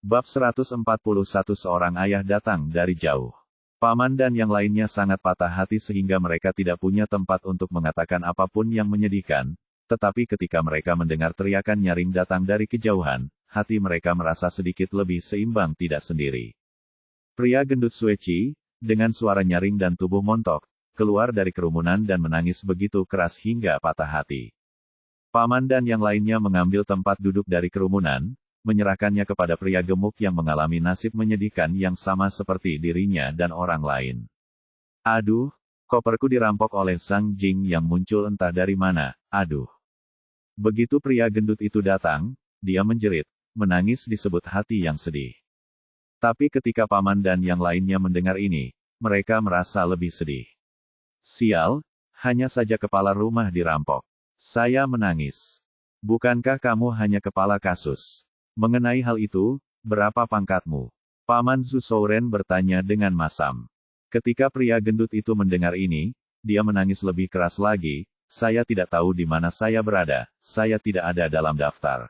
Bab 141 Seorang ayah datang dari jauh. Paman dan yang lainnya sangat patah hati sehingga mereka tidak punya tempat untuk mengatakan apapun yang menyedihkan, tetapi ketika mereka mendengar teriakan nyaring datang dari kejauhan, hati mereka merasa sedikit lebih seimbang tidak sendiri. Pria gendut Sueci, dengan suara nyaring dan tubuh montok, keluar dari kerumunan dan menangis begitu keras hingga patah hati. Paman dan yang lainnya mengambil tempat duduk dari kerumunan, menyerahkannya kepada pria gemuk yang mengalami nasib menyedihkan yang sama seperti dirinya dan orang lain. Aduh, koperku dirampok oleh Sang Jing yang muncul entah dari mana, aduh. Begitu pria gendut itu datang, dia menjerit, menangis disebut hati yang sedih. Tapi ketika paman dan yang lainnya mendengar ini, mereka merasa lebih sedih. Sial, hanya saja kepala rumah dirampok. Saya menangis. Bukankah kamu hanya kepala kasus? Mengenai hal itu, berapa pangkatmu? Paman Zhu Souren bertanya dengan masam. Ketika pria gendut itu mendengar ini, dia menangis lebih keras lagi, saya tidak tahu di mana saya berada, saya tidak ada dalam daftar.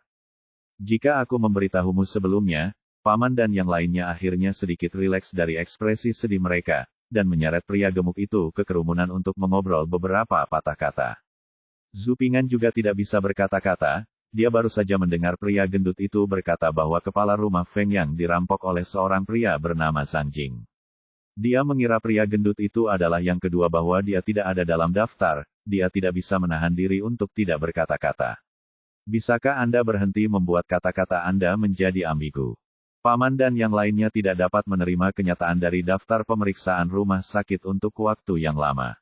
Jika aku memberitahumu sebelumnya, paman dan yang lainnya akhirnya sedikit rileks dari ekspresi sedih mereka, dan menyeret pria gemuk itu ke kerumunan untuk mengobrol beberapa patah kata. Zhu Pingan juga tidak bisa berkata-kata. Dia baru saja mendengar pria gendut itu berkata bahwa kepala rumah Feng Yang dirampok oleh seorang pria bernama Sang Jing. Dia mengira pria gendut itu adalah yang kedua bahwa dia tidak ada dalam daftar, dia tidak bisa menahan diri untuk tidak berkata-kata. Bisakah Anda berhenti membuat kata-kata Anda menjadi ambigu? Paman dan yang lainnya tidak dapat menerima kenyataan dari daftar pemeriksaan rumah sakit untuk waktu yang lama.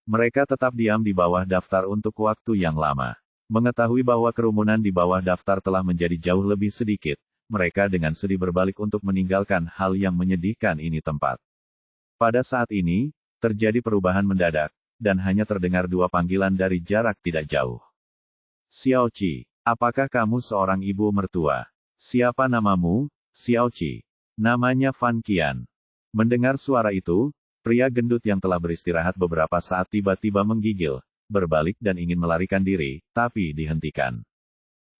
Mereka tetap diam di bawah daftar untuk waktu yang lama. Mengetahui bahwa kerumunan di bawah daftar telah menjadi jauh lebih sedikit, mereka dengan sedih berbalik untuk meninggalkan hal yang menyedihkan ini tempat. Pada saat ini, terjadi perubahan mendadak, dan hanya terdengar dua panggilan dari jarak tidak jauh. Xiao Qi, apakah kamu seorang ibu mertua? Siapa namamu, Xiao Qi? Namanya Fan Qian. Mendengar suara itu, pria gendut yang telah beristirahat beberapa saat tiba-tiba menggigil, berbalik dan ingin melarikan diri, tapi dihentikan.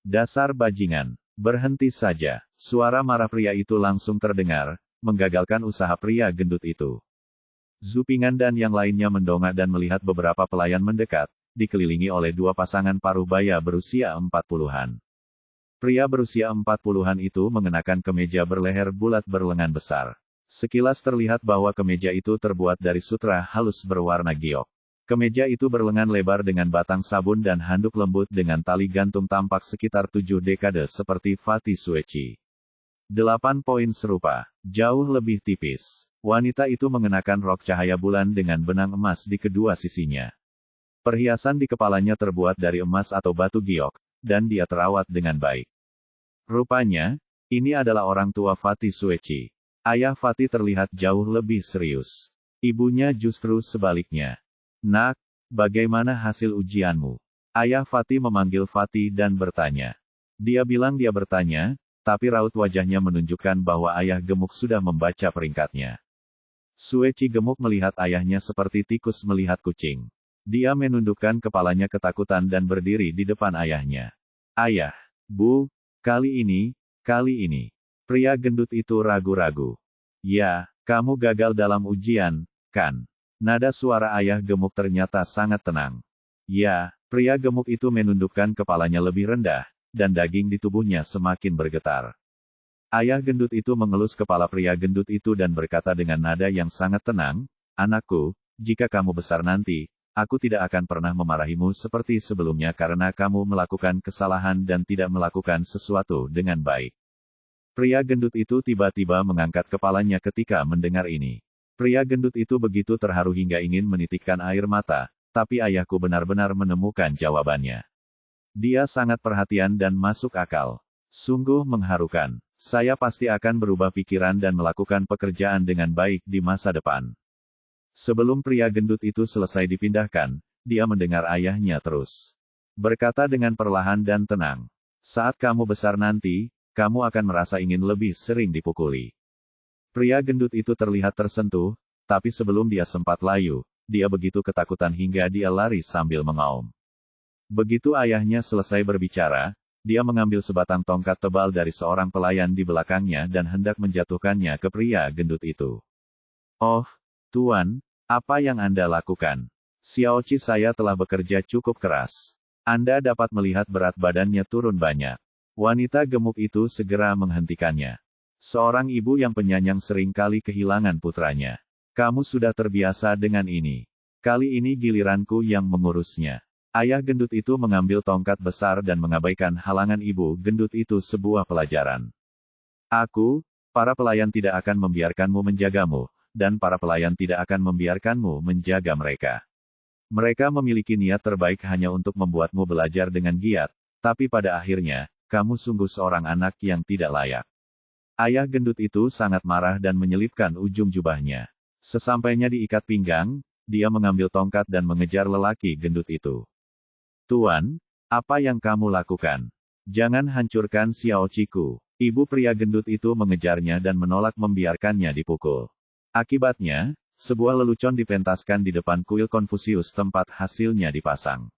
Dasar bajingan, berhenti saja. Suara marah pria itu langsung terdengar, menggagalkan usaha pria gendut itu. Zhu Pingan dan yang lainnya mendongak dan melihat beberapa pelayan mendekat, dikelilingi oleh dua pasangan paruh baya berusia 40-an. Pria berusia 40-an itu mengenakan kemeja berleher bulat berlengan besar. Sekilas terlihat bahwa kemeja itu terbuat dari sutra halus berwarna giok. Kemeja itu berlengan lebar dengan batang sabun dan handuk lembut dengan tali gantung tampak sekitar 7 dekade seperti Fatih Sueci. 8 poin serupa, jauh lebih tipis. Wanita itu mengenakan rok cahaya bulan dengan benang emas di kedua sisinya. Perhiasan di kepalanya terbuat dari emas atau batu giok, dan dia terawat dengan baik. Rupanya, ini adalah orang tua Fatih Sueci. Ayah Fatih terlihat jauh lebih serius. Ibunya justru sebaliknya. Nak, bagaimana hasil ujianmu? Ayah Fatih memanggil Fatih dan bertanya. Dia bilang dia bertanya, tapi raut wajahnya menunjukkan bahwa ayah gemuk sudah membaca peringkatnya. Sueci gemuk melihat ayahnya seperti tikus melihat kucing. Dia menundukkan kepalanya ketakutan dan berdiri di depan ayahnya. Ayah, Bu, kali ini. Pria gendut itu ragu-ragu. Ya, kamu gagal dalam ujian, kan? Nada suara ayah gemuk ternyata sangat tenang. Ya, pria gemuk itu menundukkan kepalanya lebih rendah, dan daging di tubuhnya semakin bergetar. Ayah gendut itu mengelus kepala pria gendut itu dan berkata dengan nada yang sangat tenang, anakku, jika kamu besar nanti, aku tidak akan pernah memarahimu seperti sebelumnya karena kamu melakukan kesalahan dan tidak melakukan sesuatu dengan baik. Pria gendut itu tiba-tiba mengangkat kepalanya ketika mendengar ini. Pria gendut itu begitu terharu hingga ingin menitikkan air mata, tapi ayahku benar-benar menemukan jawabannya. Dia sangat perhatian dan masuk akal. Sungguh mengharukan. Saya pasti akan berubah pikiran dan melakukan pekerjaan dengan baik di masa depan. Sebelum pria gendut itu selesai dipindahkan, dia mendengar ayahnya terus berkata dengan perlahan dan tenang. Saat kamu besar nanti, kamu akan merasa ingin lebih sering dipukuli. Pria gendut itu terlihat tersentuh, tapi sebelum dia sempat layu, dia begitu ketakutan hingga dia lari sambil mengaum. Begitu ayahnya selesai berbicara, dia mengambil sebatang tongkat tebal dari seorang pelayan di belakangnya dan hendak menjatuhkannya ke pria gendut itu. "Oh, Tuan, apa yang Anda lakukan? Xiaoqi, saya telah bekerja cukup keras. Anda dapat melihat berat badannya turun banyak." Wanita gemuk itu segera menghentikannya. Seorang ibu yang penyayang sering kali kehilangan putranya. "Kamu sudah terbiasa dengan ini. Kali ini giliranku yang mengurusnya." Ayah gendut itu mengambil tongkat besar dan mengabaikan halangan ibu gendut itu sebuah pelajaran. Para pelayan tidak akan membiarkanmu menjagamu, dan para pelayan tidak akan membiarkanmu menjaga mereka. Mereka memiliki niat terbaik hanya untuk membuatmu belajar dengan giat, tapi pada akhirnya, kamu sungguh seorang anak yang tidak layak. Ayah gendut itu sangat marah dan menyelipkan ujung jubahnya. Sesampainya di ikat pinggang, dia mengambil tongkat dan mengejar lelaki gendut itu. "Tuan, apa yang kamu lakukan? Jangan hancurkan Xiaoqiku." Ibu pria gendut itu mengejarnya dan menolak membiarkannya dipukul. Akibatnya, sebuah lelucon dipentaskan di depan kuil Konfusius tempat hasilnya dipasang.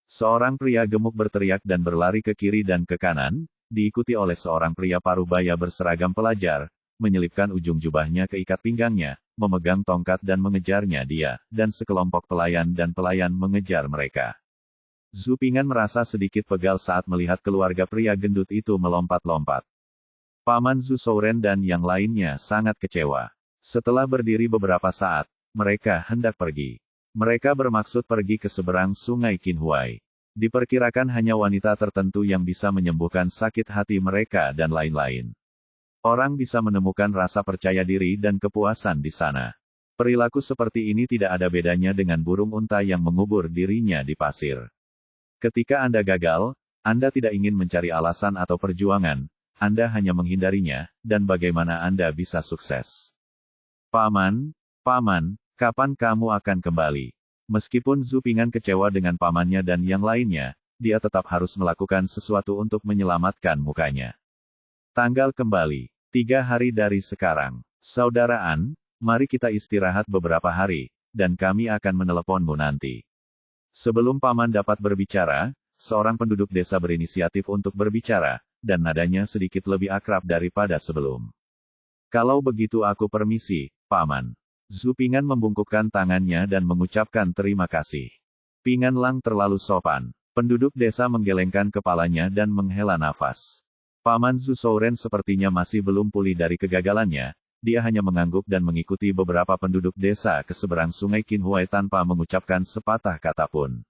Seorang pria gemuk berteriak dan berlari ke kiri dan ke kanan, diikuti oleh seorang pria parubaya berseragam pelajar, menyelipkan ujung jubahnya ke ikat pinggangnya, memegang tongkat dan mengejarnya dia, dan sekelompok pelayan dan pelayan mengejar mereka. Zhu Ping'an merasa sedikit pegal saat melihat keluarga pria gendut itu melompat-lompat. Paman Zhu Souren dan yang lainnya sangat kecewa. Setelah berdiri beberapa saat, mereka hendak pergi. Mereka bermaksud pergi ke seberang sungai Qinhuai. Diperkirakan hanya wanita tertentu yang bisa menyembuhkan sakit hati mereka dan lain-lain. Orang bisa menemukan rasa percaya diri dan kepuasan di sana. Perilaku seperti ini tidak ada bedanya dengan burung unta yang mengubur dirinya di pasir. Ketika Anda gagal, Anda tidak ingin mencari alasan atau perjuangan, Anda hanya menghindarinya, dan bagaimana Anda bisa sukses? Paman, kapan kamu akan kembali? Meskipun Zhu Ping'an kecewa dengan pamannya dan yang lainnya, dia tetap harus melakukan sesuatu untuk menyelamatkan mukanya. Tanggal kembali, 3 hari dari sekarang. Saudara An, mari kita istirahat beberapa hari, dan kami akan meneleponmu nanti. Sebelum paman dapat berbicara, seorang penduduk desa berinisiatif untuk berbicara, dan nadanya sedikit lebih akrab daripada sebelum. "Kalau begitu aku permisi, Paman." Zhu Ping'an membungkukkan tangannya dan mengucapkan terima kasih. "Ping'an Lang terlalu sopan." Penduduk desa menggelengkan kepalanya dan menghela nafas. Paman Zhu Souren sepertinya masih belum pulih dari kegagalannya, dia hanya mengangguk dan mengikuti beberapa penduduk desa ke seberang sungai Qinhuai tanpa mengucapkan sepatah kata pun.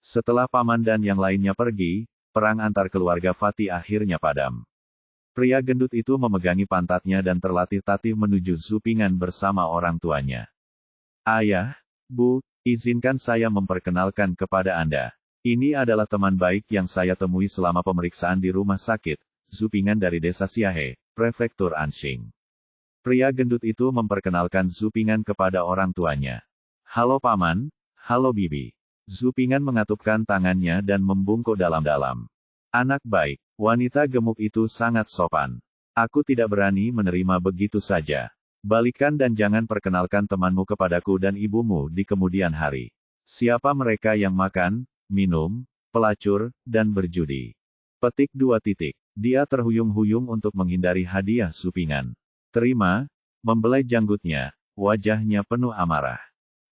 Setelah paman dan yang lainnya pergi, perang antar keluarga Fatih akhirnya padam. Pria gendut itu memegangi pantatnya dan terlatih-tatih menuju Zhu Ping'an bersama orang tuanya. "Ayah, Bu, izinkan saya memperkenalkan kepada Anda. Ini adalah teman baik yang saya temui selama pemeriksaan di rumah sakit, Zhu Ping'an dari desa Xiahe, prefektur Anxing." Pria gendut itu memperkenalkan Zhu Ping'an kepada orang tuanya. "Halo Paman, halo Bibi." Zhu Ping'an mengatupkan tangannya dan membungkuk dalam-dalam. "Anak baik." Wanita gemuk itu sangat sopan. "Aku tidak berani menerima begitu saja. Balikan dan jangan perkenalkan temanmu kepadaku dan ibumu di kemudian hari. Siapa mereka yang makan, minum, pelacur, dan berjudi?" Petik 2. Dia terhuyung-huyung untuk menghindari hadiah Zhu Ping'an. "Terima," membelai janggutnya, wajahnya penuh amarah.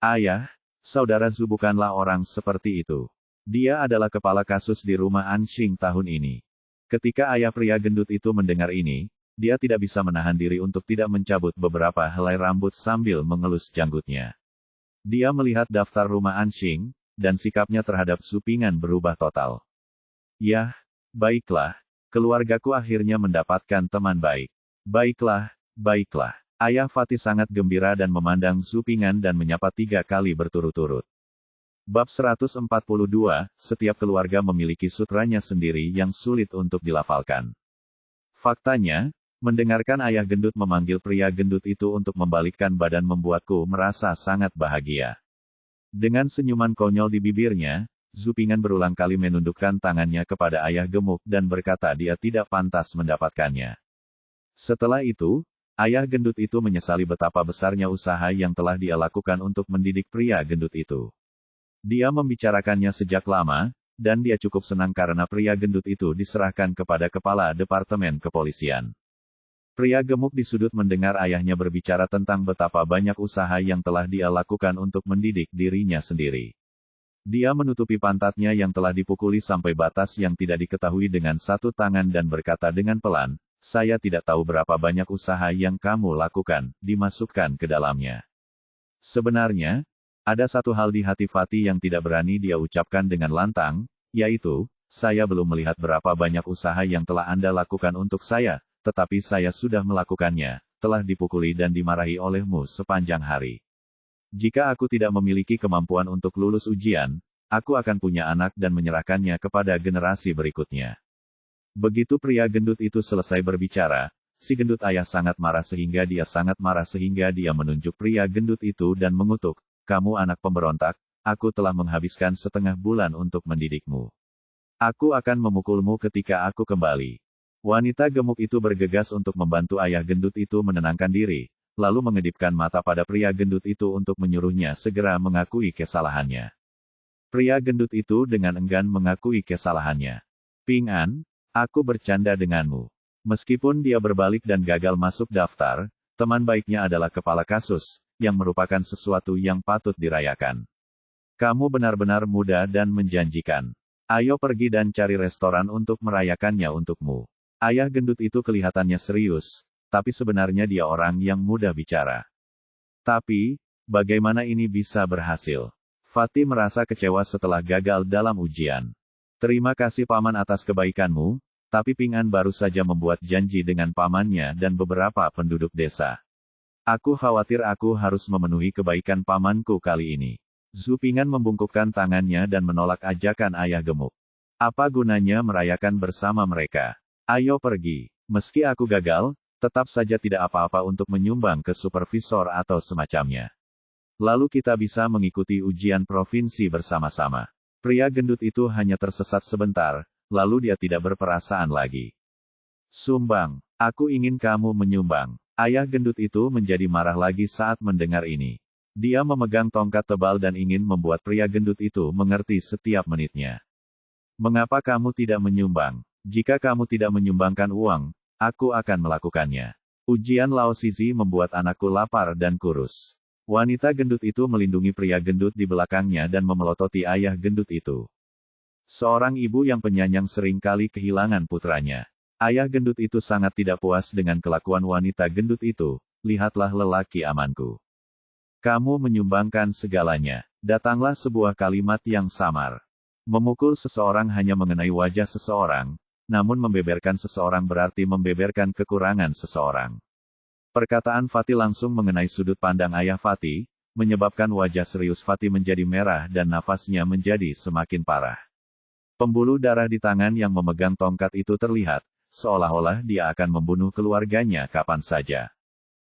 "Ayah, saudara Zhu bukanlah orang seperti itu. Dia adalah kepala kasus di rumah Anxing tahun ini." Ketika ayah pria gendut itu mendengar ini, dia tidak bisa menahan diri untuk tidak mencabut beberapa helai rambut sambil mengelus janggutnya. Dia melihat daftar rumah Anxing, dan sikapnya terhadap Zhu Ping'an berubah total. "Yah, baiklah, keluargaku akhirnya mendapatkan teman baik. Baiklah. Ayah Fatih sangat gembira dan memandang Zhu Ping'an dan menyapa 3 kali berturut-turut. Bab 142, setiap keluarga memiliki sutranya sendiri yang sulit untuk dilafalkan. Faktanya, mendengarkan ayah gendut memanggil pria gendut itu untuk membalikkan badan membuatku merasa sangat bahagia. Dengan senyuman konyol di bibirnya, Zhu Ping'an berulang kali menundukkan tangannya kepada ayah gemuk dan berkata dia tidak pantas mendapatkannya. Setelah itu, ayah gendut itu menyesali betapa besarnya usaha yang telah dia lakukan untuk mendidik pria gendut itu. Dia membicarakannya sejak lama, dan dia cukup senang karena pria gendut itu diserahkan kepada kepala departemen kepolisian. Pria gemuk di sudut mendengar ayahnya berbicara tentang betapa banyak usaha yang telah dia lakukan untuk mendidik dirinya sendiri. Dia menutupi pantatnya yang telah dipukuli sampai batas yang tidak diketahui dengan satu tangan dan berkata dengan pelan, "Saya tidak tahu berapa banyak usaha yang kamu lakukan," dimasukkan ke dalamnya. Sebenarnya, ada satu hal di hati Fatih yang tidak berani dia ucapkan dengan lantang, yaitu, "Saya belum melihat berapa banyak usaha yang telah Anda lakukan untuk saya, tetapi saya sudah melakukannya, telah dipukuli dan dimarahi olehmu sepanjang hari. Jika aku tidak memiliki kemampuan untuk lulus ujian, aku akan punya anak dan menyerahkannya kepada generasi berikutnya." Begitu pria gendut itu selesai berbicara, si gendut ayah sangat marah sehingga dia menunjuk pria gendut itu dan mengutuk, "Kamu anak pemberontak, aku telah menghabiskan setengah bulan untuk mendidikmu. Aku akan memukulmu ketika aku kembali." Wanita gemuk itu bergegas untuk membantu ayah gendut itu menenangkan diri, lalu mengedipkan mata pada pria gendut itu untuk menyuruhnya segera mengakui kesalahannya. Pria gendut itu dengan enggan mengakui kesalahannya. "Ping An, aku bercanda denganmu." Meskipun dia berbalik dan gagal masuk daftar, teman baiknya adalah kepala kasus, yang merupakan sesuatu yang patut dirayakan. "Kamu benar-benar muda dan menjanjikan. Ayo pergi dan cari restoran untuk merayakannya untukmu." Ayah gendut itu kelihatannya serius, tapi sebenarnya dia orang yang mudah bicara. Tapi, bagaimana ini bisa berhasil? Fatih merasa kecewa setelah gagal dalam ujian. "Terima kasih Paman atas kebaikanmu, tapi Ping An baru saja membuat janji dengan pamannya dan beberapa penduduk desa. Aku khawatir aku harus memenuhi kebaikan pamanku kali ini." Zhu Ping An membungkukkan tangannya dan menolak ajakan ayah gemuk. "Apa gunanya merayakan bersama mereka? Ayo pergi. Meski aku gagal, tetap saja tidak apa-apa untuk menyumbang ke supervisor atau semacamnya. Lalu kita bisa mengikuti ujian provinsi bersama-sama." Pria gendut itu hanya tersesat sebentar, lalu dia tidak berperasaan lagi. "Sumbang. Aku ingin kamu menyumbang." Ayah gendut itu menjadi marah lagi saat mendengar ini. Dia memegang tongkat tebal dan ingin membuat pria gendut itu mengerti setiap menitnya. "Mengapa kamu tidak menyumbang? Jika kamu tidak menyumbangkan uang, aku akan melakukannya. Ujian Lao Shizi membuat anakku lapar dan kurus." Wanita gendut itu melindungi pria gendut di belakangnya dan memelototi ayah gendut itu. Seorang ibu yang penyayang sering kali kehilangan putranya. Ayah gendut itu sangat tidak puas dengan kelakuan wanita gendut itu. "Lihatlah lelaki amanku. Kamu menyumbangkan segalanya." Datanglah sebuah kalimat yang samar. Memukul seseorang hanya mengenai wajah seseorang, namun membeberkan seseorang berarti membeberkan kekurangan seseorang. Perkataan Fatih langsung mengenai sudut pandang ayah Fatih, menyebabkan wajah serius Fatih menjadi merah dan nafasnya menjadi semakin parah. Pembuluh darah di tangan yang memegang tongkat itu terlihat, seolah-olah dia akan membunuh keluarganya kapan saja.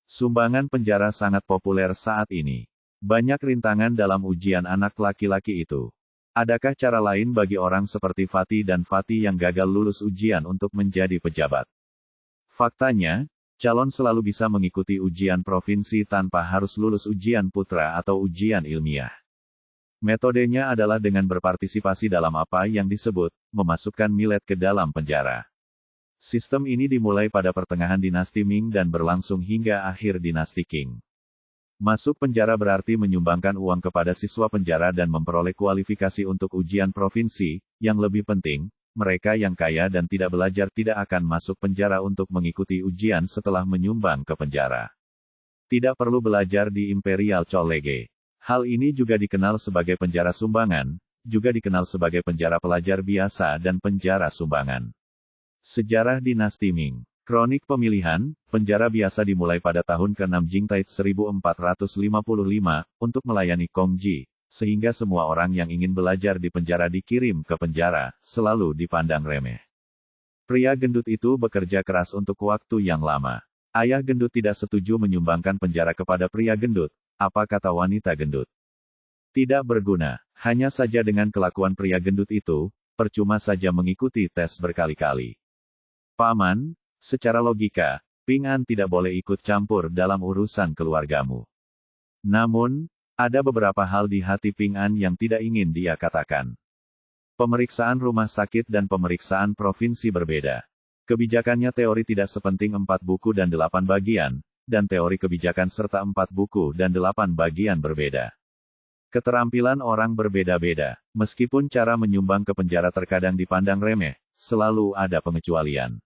Sumbangan penjara sangat populer saat ini. Banyak rintangan dalam ujian anak laki-laki itu. Adakah cara lain bagi orang seperti Fatih dan Fatih yang gagal lulus ujian untuk menjadi pejabat? Faktanya, calon selalu bisa mengikuti ujian provinsi tanpa harus lulus ujian putra atau ujian ilmiah. Metodenya adalah dengan berpartisipasi dalam apa yang disebut, memasukkan millet ke dalam penjara. Sistem ini dimulai pada pertengahan dinasti Ming dan berlangsung hingga akhir dinasti Qing. Masuk penjara berarti menyumbangkan uang kepada siswa penjara dan memperoleh kualifikasi untuk ujian provinsi. Yang lebih penting, mereka yang kaya dan tidak belajar tidak akan masuk penjara untuk mengikuti ujian setelah menyumbang ke penjara. Tidak perlu belajar di Imperial College. Hal ini juga dikenal sebagai penjara sumbangan, juga dikenal sebagai penjara pelajar biasa dan penjara sumbangan. Sejarah dinasti Ming. Kronik pemilihan, penjara biasa dimulai pada tahun ke-6 Jingtai 1455, untuk melayani Kongji, sehingga semua orang yang ingin belajar di penjara dikirim ke penjara, selalu dipandang remeh. Pria gendut itu bekerja keras untuk waktu yang lama. Ayah gendut tidak setuju menyumbangkan penjara kepada pria gendut, apa kata wanita gendut? "Tidak berguna, hanya saja dengan kelakuan pria gendut itu, percuma saja mengikuti tes berkali-kali. Paman, secara logika, Ping An tidak boleh ikut campur dalam urusan keluargamu. Namun, ada beberapa hal di hati Ping An yang tidak ingin dia katakan. Pemeriksaan rumah sakit dan pemeriksaan provinsi berbeda. Kebijakannya teori tidak sepenting 4 buku dan 8 bagian, dan teori kebijakan serta 4 buku dan 8 bagian berbeda. Keterampilan orang berbeda-beda. Meskipun cara menyumbang ke penjara terkadang dipandang remeh, selalu ada pengecualian.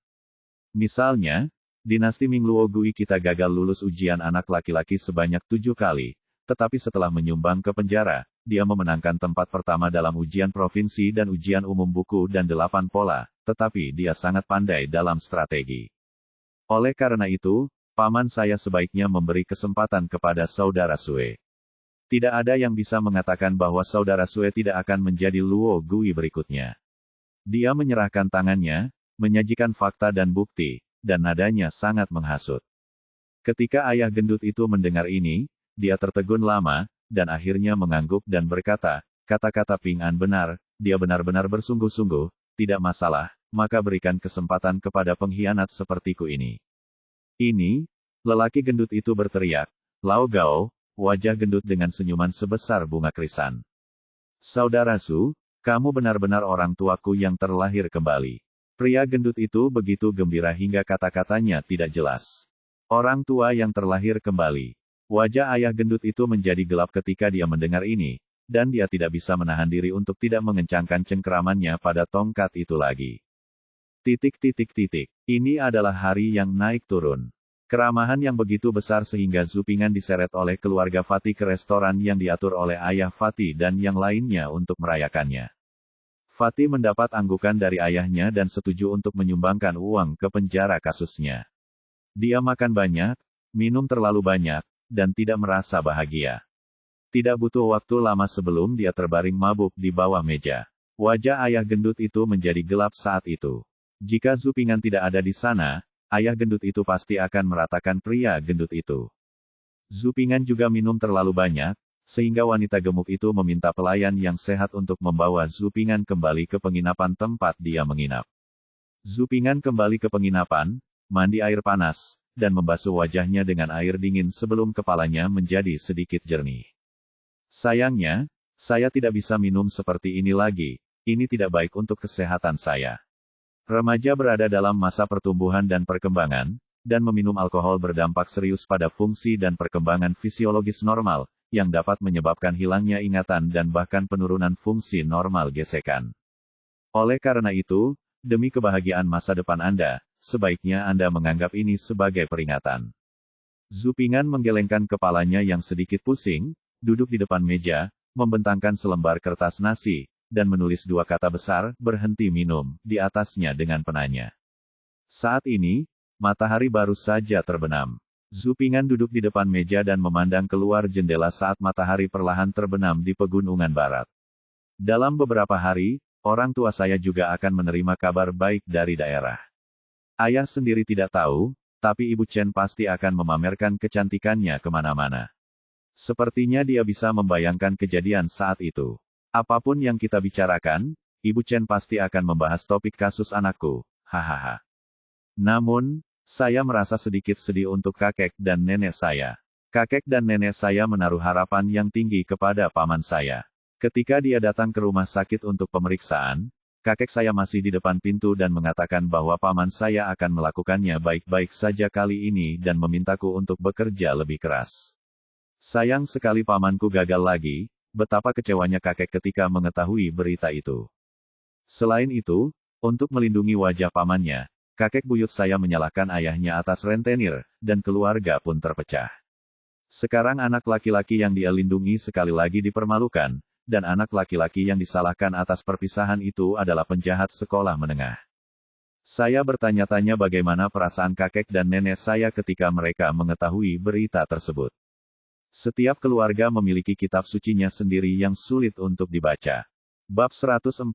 Misalnya, dinasti Ming Luo Gui kita gagal lulus ujian anak laki-laki sebanyak 7 kali, tetapi setelah menyumbang ke penjara, dia memenangkan tempat pertama dalam ujian provinsi dan ujian umum buku dan 8 pola, tetapi dia sangat pandai dalam strategi. Oleh karena itu, paman saya sebaiknya memberi kesempatan kepada saudara Sue. Tidak ada yang bisa mengatakan bahwa saudara Sue tidak akan menjadi Luo Gui berikutnya. Dia menyerahkan tangannya, menyajikan fakta dan bukti, dan nadanya sangat menghasut. Ketika ayah gendut itu mendengar ini, dia tertegun lama, dan akhirnya mengangguk dan berkata, kata-kata Ping An benar, dia benar-benar bersungguh-sungguh, tidak masalah, maka berikan kesempatan kepada pengkhianat sepertiku ini. Ini, lelaki gendut itu berteriak, Lao Gao, wajah gendut dengan senyuman sebesar bunga krisan. Saudara Su, kamu benar-benar orang tuaku yang terlahir kembali. Pria gendut itu begitu gembira hingga kata-katanya tidak jelas. Orang tua yang terlahir kembali. Wajah ayah gendut itu menjadi gelap ketika dia mendengar ini, dan dia tidak bisa menahan diri untuk tidak mengencangkan cengkeramannya pada tongkat itu lagi. Ini adalah hari yang naik turun. Keramahan yang begitu besar sehingga Zhu Ping'an diseret oleh keluarga Fatih ke restoran yang diatur oleh ayah Fatih dan yang lainnya untuk merayakannya. Fatih mendapat anggukan dari ayahnya dan setuju untuk menyumbangkan uang ke penjara kasusnya. Dia makan banyak, minum terlalu banyak, dan tidak merasa bahagia. Tidak butuh waktu lama sebelum dia terbaring mabuk di bawah meja. Wajah ayah gendut itu menjadi gelap saat itu. Jika Zhu Ping'an tidak ada di sana, ayah gendut itu pasti akan meratakan pria gendut itu. Zhu Ping'an juga minum terlalu banyak, sehingga wanita gemuk itu meminta pelayan yang sehat untuk membawa Zhu Ping'an kembali ke penginapan tempat dia menginap. Zhu Ping'an kembali ke penginapan, mandi air panas, dan membasuh wajahnya dengan air dingin sebelum kepalanya menjadi sedikit jernih. Sayangnya, saya tidak bisa minum seperti ini lagi, ini tidak baik untuk kesehatan saya. Remaja berada dalam masa pertumbuhan dan perkembangan, dan meminum alkohol berdampak serius pada fungsi dan perkembangan fisiologis normal, yang dapat menyebabkan hilangnya ingatan dan bahkan penurunan fungsi normal gesekan. Oleh karena itu, demi kebahagiaan masa depan Anda, sebaiknya Anda menganggap ini sebagai peringatan. Zhu Ping'an menggelengkan kepalanya yang sedikit pusing, duduk di depan meja, membentangkan selembar kertas nasi, dan menulis 2 kata besar, berhenti minum, di atasnya dengan penanya. Saat ini, matahari baru saja terbenam. Zhu Ping'an duduk di depan meja dan memandang keluar jendela saat matahari perlahan terbenam di pegunungan barat. Dalam beberapa hari, orang tua saya juga akan menerima kabar baik dari daerah. Ayah sendiri tidak tahu, tapi Ibu Chen pasti akan memamerkan kecantikannya kemana-mana. Sepertinya dia bisa membayangkan kejadian saat itu. Apapun yang kita bicarakan, Ibu Chen pasti akan membahas topik kasus anakku, hahaha. Namun, saya merasa sedikit sedih untuk kakek dan nenek saya. Kakek dan nenek saya menaruh harapan yang tinggi kepada paman saya. Ketika dia datang ke rumah sakit untuk pemeriksaan, kakek saya masih di depan pintu dan mengatakan bahwa paman saya akan melakukannya baik-baik saja kali ini dan memintaku untuk bekerja lebih keras. Sayang sekali pamanku gagal lagi. Betapa kecewanya kakek ketika mengetahui berita itu. Selain itu, untuk melindungi wajah pamannya, kakek buyut saya menyalahkan ayahnya atas rentenir, dan keluarga pun terpecah. Sekarang anak laki-laki yang dia lindungi sekali lagi dipermalukan, dan anak laki-laki yang disalahkan atas perpisahan itu adalah penjahat sekolah menengah. Saya bertanya-tanya bagaimana perasaan kakek dan nenek saya ketika mereka mengetahui berita tersebut. Setiap keluarga memiliki kitab sucinya sendiri yang sulit untuk dibaca. Bab 143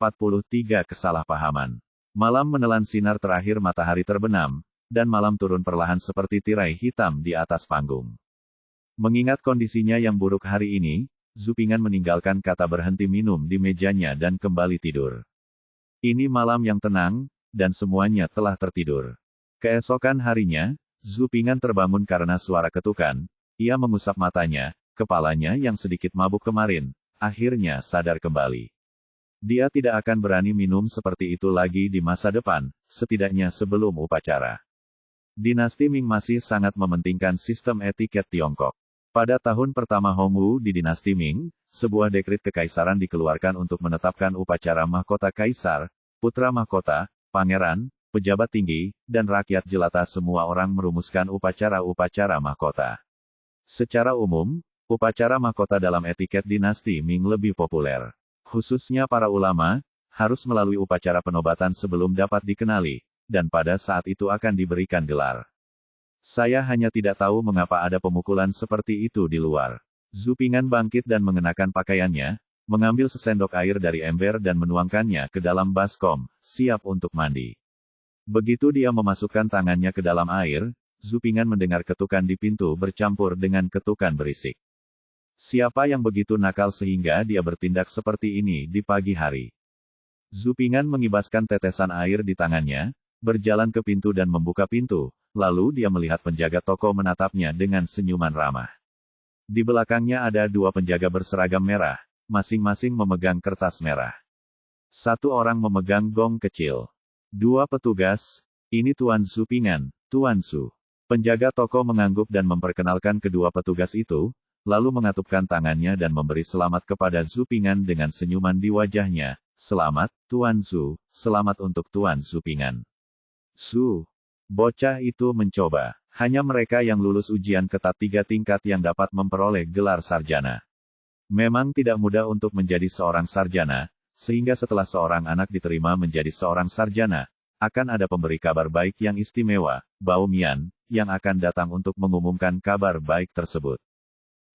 Kesalahpahaman. Malam menelan sinar terakhir matahari terbenam, dan malam turun perlahan seperti tirai hitam di atas panggung. Mengingat kondisinya yang buruk hari ini, Zhu Ping'an meninggalkan kata berhenti minum di mejanya dan kembali tidur. Ini malam yang tenang, dan semuanya telah tertidur. Keesokan harinya, Zhu Ping'an terbangun karena suara ketukan. Ia mengusap matanya, kepalanya yang sedikit mabuk kemarin, akhirnya sadar kembali. Dia tidak akan berani minum seperti itu lagi di masa depan, setidaknya sebelum upacara. Dinasti Ming masih sangat mementingkan sistem etiket Tiongkok. Pada tahun pertama Hongwu di dinasti Ming, sebuah dekret kekaisaran dikeluarkan untuk menetapkan upacara mahkota kaisar, putra mahkota, pangeran, pejabat tinggi, dan rakyat jelata. Semua orang merumuskan upacara-upacara mahkota. Secara umum, upacara mahkota dalam etiket dinasti Ming lebih populer. Khususnya para ulama, harus melalui upacara penobatan sebelum dapat dikenali, dan pada saat itu akan diberikan gelar. Saya hanya tidak tahu mengapa ada pemukulan seperti itu di luar. Zhu Ping'an bangkit dan mengenakan pakaiannya, mengambil sesendok air dari ember dan menuangkannya ke dalam baskom, siap untuk mandi. Begitu dia memasukkan tangannya ke dalam air, Zhu Ping'an mendengar ketukan di pintu bercampur dengan ketukan berisik. Siapa yang begitu nakal sehingga dia bertindak seperti ini di pagi hari? Zhu Ping'an mengibaskan tetesan air di tangannya, berjalan ke pintu dan membuka pintu, lalu dia melihat penjaga toko menatapnya dengan senyuman ramah. Di belakangnya ada dua penjaga berseragam merah, masing-masing memegang kertas merah. Satu orang memegang gong kecil. Dua petugas, ini Tuan Zhu Ping'an, Tuan Zhu. Penjaga toko mengangguk dan memperkenalkan kedua petugas itu, lalu mengatupkan tangannya dan memberi selamat kepada Zhu Ping'an dengan senyuman di wajahnya. Selamat, Tuan Zhu, selamat untuk Tuan Zhu Ping'an. Zhu, bocah itu mencoba. Hanya mereka yang lulus ujian ketat 3 tingkat yang dapat memperoleh gelar sarjana. Memang tidak mudah untuk menjadi seorang sarjana, sehingga setelah seorang anak diterima menjadi seorang sarjana, akan ada pemberi kabar baik yang istimewa, Bao Mian, yang akan datang untuk mengumumkan kabar baik tersebut.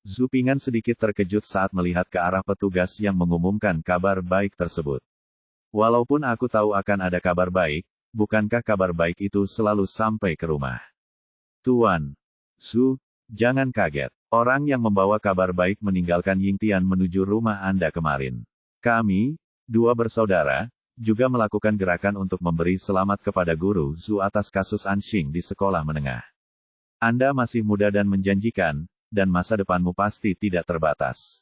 Zhu Ping'an sedikit terkejut saat melihat ke arah petugas yang mengumumkan kabar baik tersebut. Walaupun aku tahu akan ada kabar baik, bukankah kabar baik itu selalu sampai ke rumah? Tuan Zhu, jangan kaget. Orang yang membawa kabar baik meninggalkan Yingtian menuju rumah Anda kemarin. Kami, dua bersaudara, juga melakukan gerakan untuk memberi selamat kepada Guru Zhu atas kasus Anxing di sekolah menengah. Anda masih muda dan menjanjikan, dan masa depanmu pasti tidak terbatas.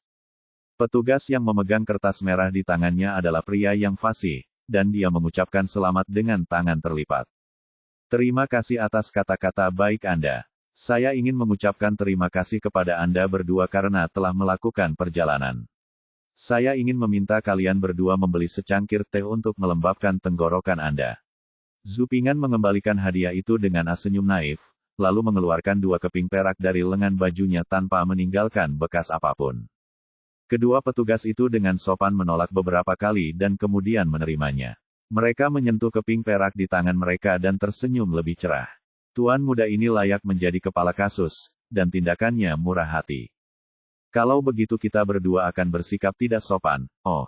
Petugas yang memegang kertas merah di tangannya adalah pria yang fasih, dan dia mengucapkan selamat dengan tangan terlipat. Terima kasih atas kata-kata baik Anda. Saya ingin mengucapkan terima kasih kepada Anda berdua karena telah melakukan perjalanan. Saya ingin meminta kalian berdua membeli secangkir teh untuk melembabkan tenggorokan Anda. Zhu Ping'an mengembalikan hadiah itu dengan senyum naif, lalu mengeluarkan 2 keping perak dari lengan bajunya tanpa meninggalkan bekas apapun. Kedua petugas itu dengan sopan menolak beberapa kali dan kemudian menerimanya. Mereka menyentuh keping perak di tangan mereka dan tersenyum lebih cerah. Tuan muda ini layak menjadi kepala kasus, dan tindakannya murah hati. Kalau begitu kita berdua akan bersikap tidak sopan. Oh,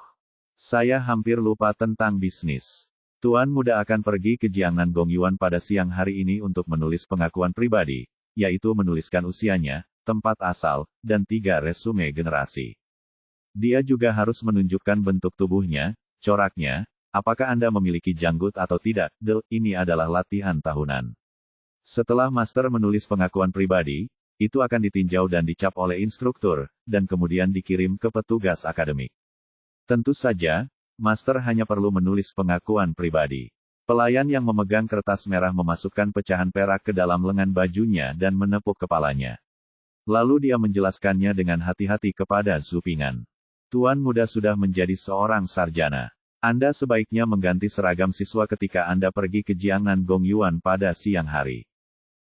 saya hampir lupa tentang bisnis. Tuan muda akan pergi ke Jiangnan Gongyuan pada siang hari ini untuk menulis pengakuan pribadi, yaitu menuliskan usianya, tempat asal, dan 3 resume generasi. Dia juga harus menunjukkan bentuk tubuhnya, coraknya, apakah Anda memiliki janggut atau tidak. Ini adalah latihan tahunan. Setelah master menulis pengakuan pribadi, itu akan ditinjau dan dicap oleh instruktur, dan kemudian dikirim ke petugas akademik. Tentu saja, master hanya perlu menulis pengakuan pribadi. Pelayan yang memegang kertas merah memasukkan pecahan perak ke dalam lengan bajunya dan menepuk kepalanya. Lalu dia menjelaskannya dengan hati-hati kepada Zhu Ping'an. Tuan muda sudah menjadi seorang sarjana. Anda sebaiknya mengganti seragam siswa ketika Anda pergi ke Jiangnan Gongyuan pada siang hari.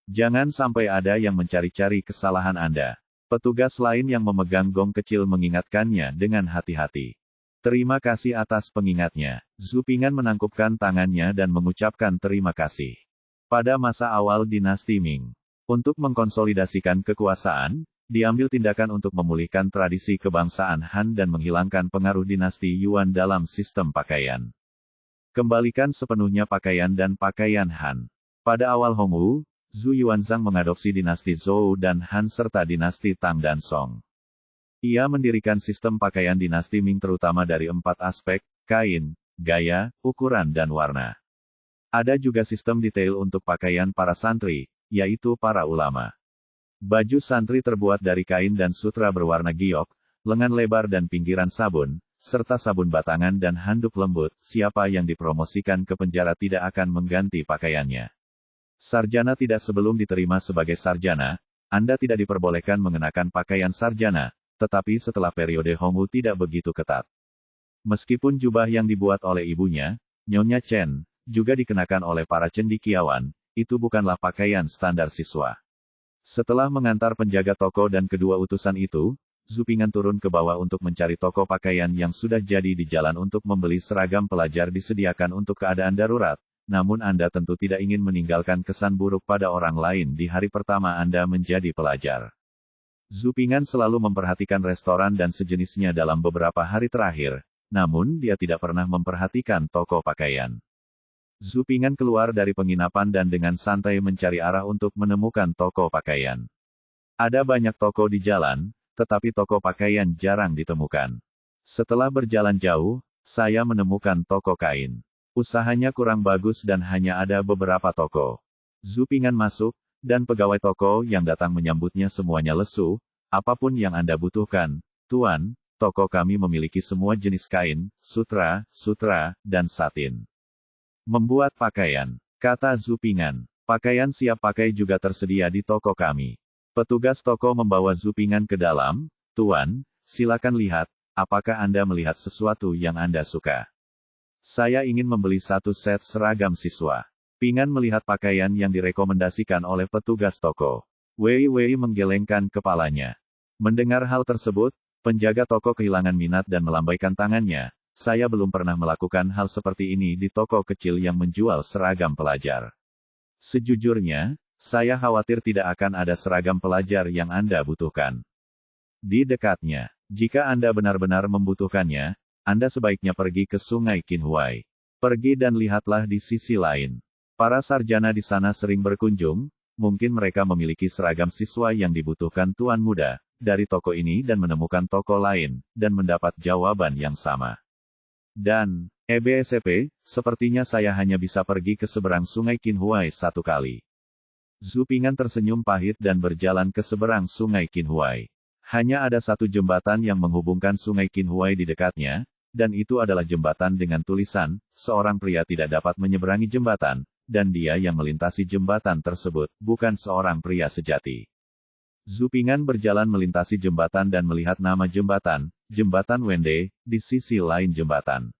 Jangan sampai ada yang mencari-cari kesalahan Anda. Petugas lain yang memegang gong kecil mengingatkannya dengan hati-hati. Terima kasih atas pengingatnya. Zhu Ping'an menangkupkan tangannya dan mengucapkan terima kasih. Pada masa awal dinasti Ming, untuk mengkonsolidasikan kekuasaan, diambil tindakan untuk memulihkan tradisi kebangsaan Han dan menghilangkan pengaruh dinasti Yuan dalam sistem pakaian. Kembalikan sepenuhnya pakaian dan pakaian Han. Pada awal Hongwu, Zhu Yuanzhang mengadopsi dinasti Zhou dan Han serta dinasti Tang dan Song. Ia mendirikan sistem pakaian dinasti Ming terutama dari 4 aspek, kain, gaya, ukuran dan warna. Ada juga sistem detail untuk pakaian para santri, yaitu para ulama. Baju santri terbuat dari kain dan sutra berwarna giok, lengan lebar dan pinggiran sabun, serta sabun batangan dan handuk lembut. Siapa yang dipromosikan ke penjara tidak akan mengganti pakaiannya. Sarjana tidak sebelum diterima sebagai sarjana, Anda tidak diperbolehkan mengenakan pakaian sarjana, tetapi setelah periode Hongwu tidak begitu ketat. Meskipun jubah yang dibuat oleh ibunya, Nyonya Chen, juga dikenakan oleh para cendekiawan, itu bukanlah pakaian standar siswa. Setelah mengantar penjaga toko dan kedua utusan itu, Zhu Ping'an turun ke bawah untuk mencari toko pakaian yang sudah jadi di jalan untuk membeli seragam pelajar disediakan untuk keadaan darurat. Namun Anda tentu tidak ingin meninggalkan kesan buruk pada orang lain di hari pertama Anda menjadi pelajar. Zhu Ping'an selalu memperhatikan restoran dan sejenisnya dalam beberapa hari terakhir, namun dia tidak pernah memperhatikan toko pakaian. Zhu Ping'an keluar dari penginapan dan dengan santai mencari arah untuk menemukan toko pakaian. Ada banyak toko di jalan, tetapi toko pakaian jarang ditemukan. Setelah berjalan jauh, saya menemukan toko kain. Usahanya kurang bagus dan hanya ada beberapa toko. Zhu Ping'an masuk, dan pegawai toko yang datang menyambutnya semuanya lesu. Apapun yang Anda butuhkan, Tuan, toko kami memiliki semua jenis kain, sutra, dan satin. Membuat pakaian, kata Zhu Ping'an. Pakaian siap pakai juga tersedia di toko kami. Petugas toko membawa Zhu Ping'an ke dalam. Tuan, silakan lihat, apakah Anda melihat sesuatu yang Anda suka? Saya ingin membeli satu set seragam siswa. Ping'an melihat pakaian yang direkomendasikan oleh petugas toko. Wei menggelengkan kepalanya. Mendengar hal tersebut, penjaga toko kehilangan minat dan melambaikan tangannya. Saya belum pernah melakukan hal seperti ini di toko kecil yang menjual seragam pelajar. Sejujurnya, saya khawatir tidak akan ada seragam pelajar yang Anda butuhkan. Di dekatnya, jika Anda benar-benar membutuhkannya, Anda sebaiknya pergi ke Sungai Qinhuai. Pergi dan lihatlah di sisi lain. Para sarjana di sana sering berkunjung, mungkin mereka memiliki seragam siswa yang dibutuhkan tuan muda, dari toko ini dan menemukan toko lain, dan mendapat jawaban yang sama. Dan, EBSP, sepertinya saya hanya bisa pergi ke seberang Sungai Qinhuai satu kali. Zhu Ping'an tersenyum pahit dan berjalan ke seberang Sungai Qinhuai. Hanya ada satu jembatan yang menghubungkan Sungai Qinhuai di dekatnya, dan itu adalah jembatan dengan tulisan, seorang pria tidak dapat menyeberangi jembatan, dan dia yang melintasi jembatan tersebut, bukan seorang pria sejati. Zhu Ping'an berjalan melintasi jembatan dan melihat nama jembatan, Jembatan Wende, di sisi lain jembatan.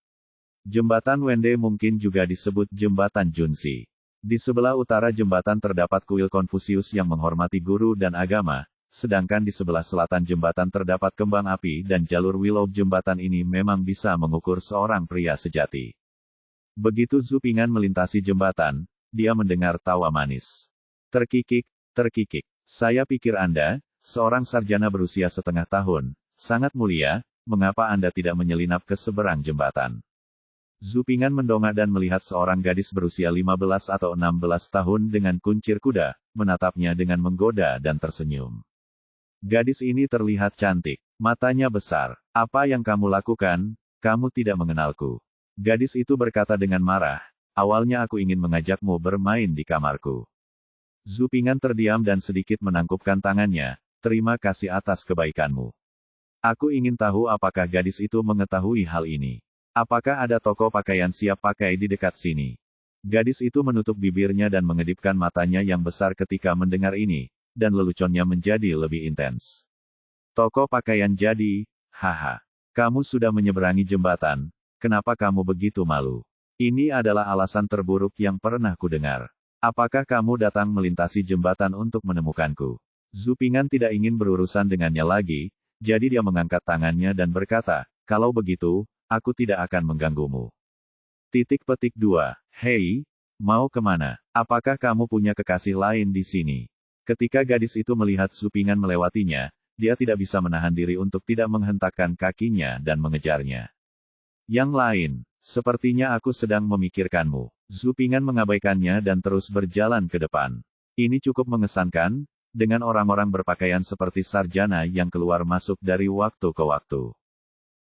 Jembatan Wende mungkin juga disebut Jembatan Junsi. Di sebelah utara jembatan terdapat kuil Konfusius yang menghormati guru dan agama, sedangkan di sebelah selatan jembatan terdapat kembang api dan jalur willow. Jembatan ini memang bisa mengukur seorang pria sejati. Begitu Zhu Ping'an melintasi jembatan, dia mendengar tawa manis. Terkikik. Saya pikir Anda, seorang sarjana berusia setengah tahun, sangat mulia, mengapa Anda tidak menyelinap ke seberang jembatan? Zhu Ping'an mendongak dan melihat seorang gadis berusia 15 atau 16 tahun dengan kuncir kuda, menatapnya dengan menggoda dan tersenyum. Gadis ini terlihat cantik, matanya besar. Apa yang kamu lakukan? Kamu tidak mengenalku. Gadis itu berkata dengan marah, awalnya aku ingin mengajakmu bermain di kamarku. Zhu Ping'an terdiam dan sedikit menangkupkan tangannya, terima kasih atas kebaikanmu. Aku ingin tahu apakah gadis itu mengetahui hal ini. Apakah ada toko pakaian siap pakai di dekat sini? Gadis itu menutup bibirnya dan mengedipkan matanya yang besar ketika mendengar ini, dan leluconnya menjadi lebih intens. Toko pakaian jadi, haha. Kamu sudah menyeberangi jembatan, kenapa kamu begitu malu? Ini adalah alasan terburuk yang pernah kudengar. Apakah kamu datang melintasi jembatan untuk menemukanku? Zhu Ping'an tidak ingin berurusan dengannya lagi, jadi dia mengangkat tangannya dan berkata, kalau begitu, aku tidak akan mengganggumu. 2. Hei, mau kemana? Apakah kamu punya kekasih lain di sini? Ketika gadis itu melihat Zhu Ping'an melewatinya, dia tidak bisa menahan diri untuk tidak menghentakkan kakinya dan mengejarnya. Yang lain, sepertinya aku sedang memikirkanmu. Zhu Ping'an mengabaikannya dan terus berjalan ke depan. Ini cukup mengesankan, dengan orang-orang berpakaian seperti sarjana yang keluar masuk dari waktu ke waktu.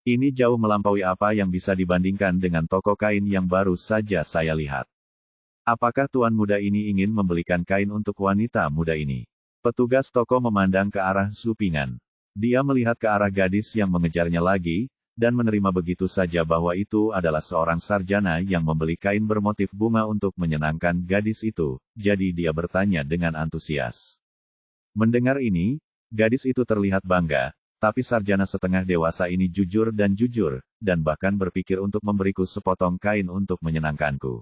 Ini jauh melampaui apa yang bisa dibandingkan dengan toko kain yang baru saja saya lihat. Apakah tuan muda ini ingin membelikan kain untuk wanita muda ini? Petugas toko memandang ke arah Zhu Ping'an. Dia melihat ke arah gadis yang mengejarnya lagi, dan menerima begitu saja bahwa itu adalah seorang sarjana yang membeli kain bermotif bunga untuk menyenangkan gadis itu, jadi dia bertanya dengan antusias. Mendengar ini, gadis itu terlihat bangga, tapi sarjana setengah dewasa ini jujur, dan bahkan berpikir untuk memberiku sepotong kain untuk menyenangkanku.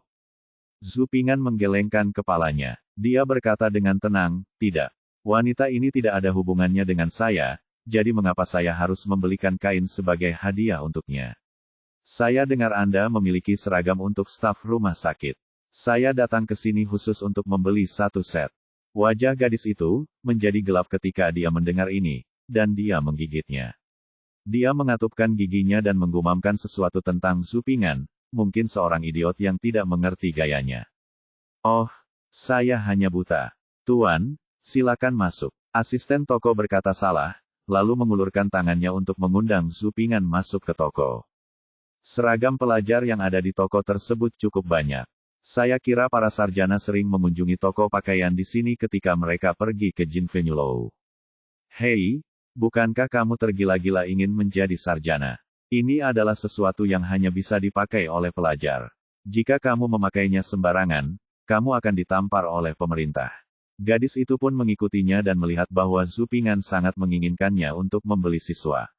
Zhu Ping'an menggelengkan kepalanya. Dia berkata dengan tenang, tidak. Wanita ini tidak ada hubungannya dengan saya, jadi mengapa saya harus membelikan kain sebagai hadiah untuknya? Saya dengar Anda memiliki seragam untuk staf rumah sakit. Saya datang ke sini khusus untuk membeli satu set. Wajah gadis itu menjadi gelap ketika dia mendengar ini, dan dia menggigitnya. Dia mengatupkan giginya dan menggumamkan sesuatu tentang Zhu Ping'an, mungkin seorang idiot yang tidak mengerti gayanya. Oh, saya hanya buta. Tuan, silakan masuk. Asisten toko berkata salah, lalu mengulurkan tangannya untuk mengundang Zhu Ping'an masuk ke toko. Seragam pelajar yang ada di toko tersebut cukup banyak. Saya kira para sarjana sering mengunjungi toko pakaian di sini ketika mereka pergi ke Jin Venue Law. Hei, bukankah kamu tergila-gila ingin menjadi sarjana? Ini adalah sesuatu yang hanya bisa dipakai oleh pelajar. Jika kamu memakainya sembarangan, kamu akan ditampar oleh pemerintah. Gadis itu pun mengikutinya dan melihat bahwa Zhu Ping'an sangat menginginkannya untuk membeli siswa.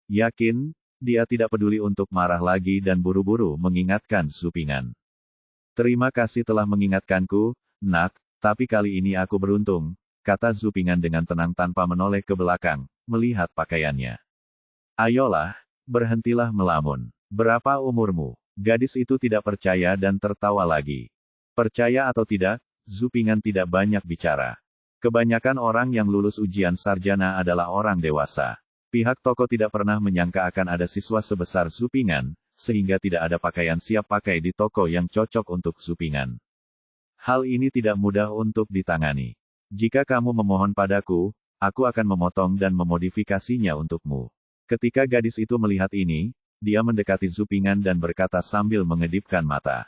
Yakin, dia tidak peduli untuk marah lagi dan buru-buru mengingatkan Zhu Ping'an. Terima kasih telah mengingatkanku, nak, tapi kali ini aku beruntung, kata Zhu Ping'an dengan tenang tanpa menoleh ke belakang, melihat pakaiannya. Ayolah, berhentilah melamun. Berapa umurmu? Gadis itu tidak percaya dan tertawa lagi. Percaya atau tidak, Zhu Ping'an tidak banyak bicara. Kebanyakan orang yang lulus ujian sarjana adalah orang dewasa. Pihak toko tidak pernah menyangka akan ada siswa sebesar Zhu Ping'an, sehingga tidak ada pakaian siap pakai di toko yang cocok untuk Zhu Ping'an. Hal ini tidak mudah untuk ditangani. Jika kamu memohon padaku, aku akan memotong dan memodifikasinya untukmu. Ketika gadis itu melihat ini, dia mendekati Zhu Ping'an dan berkata sambil mengedipkan mata.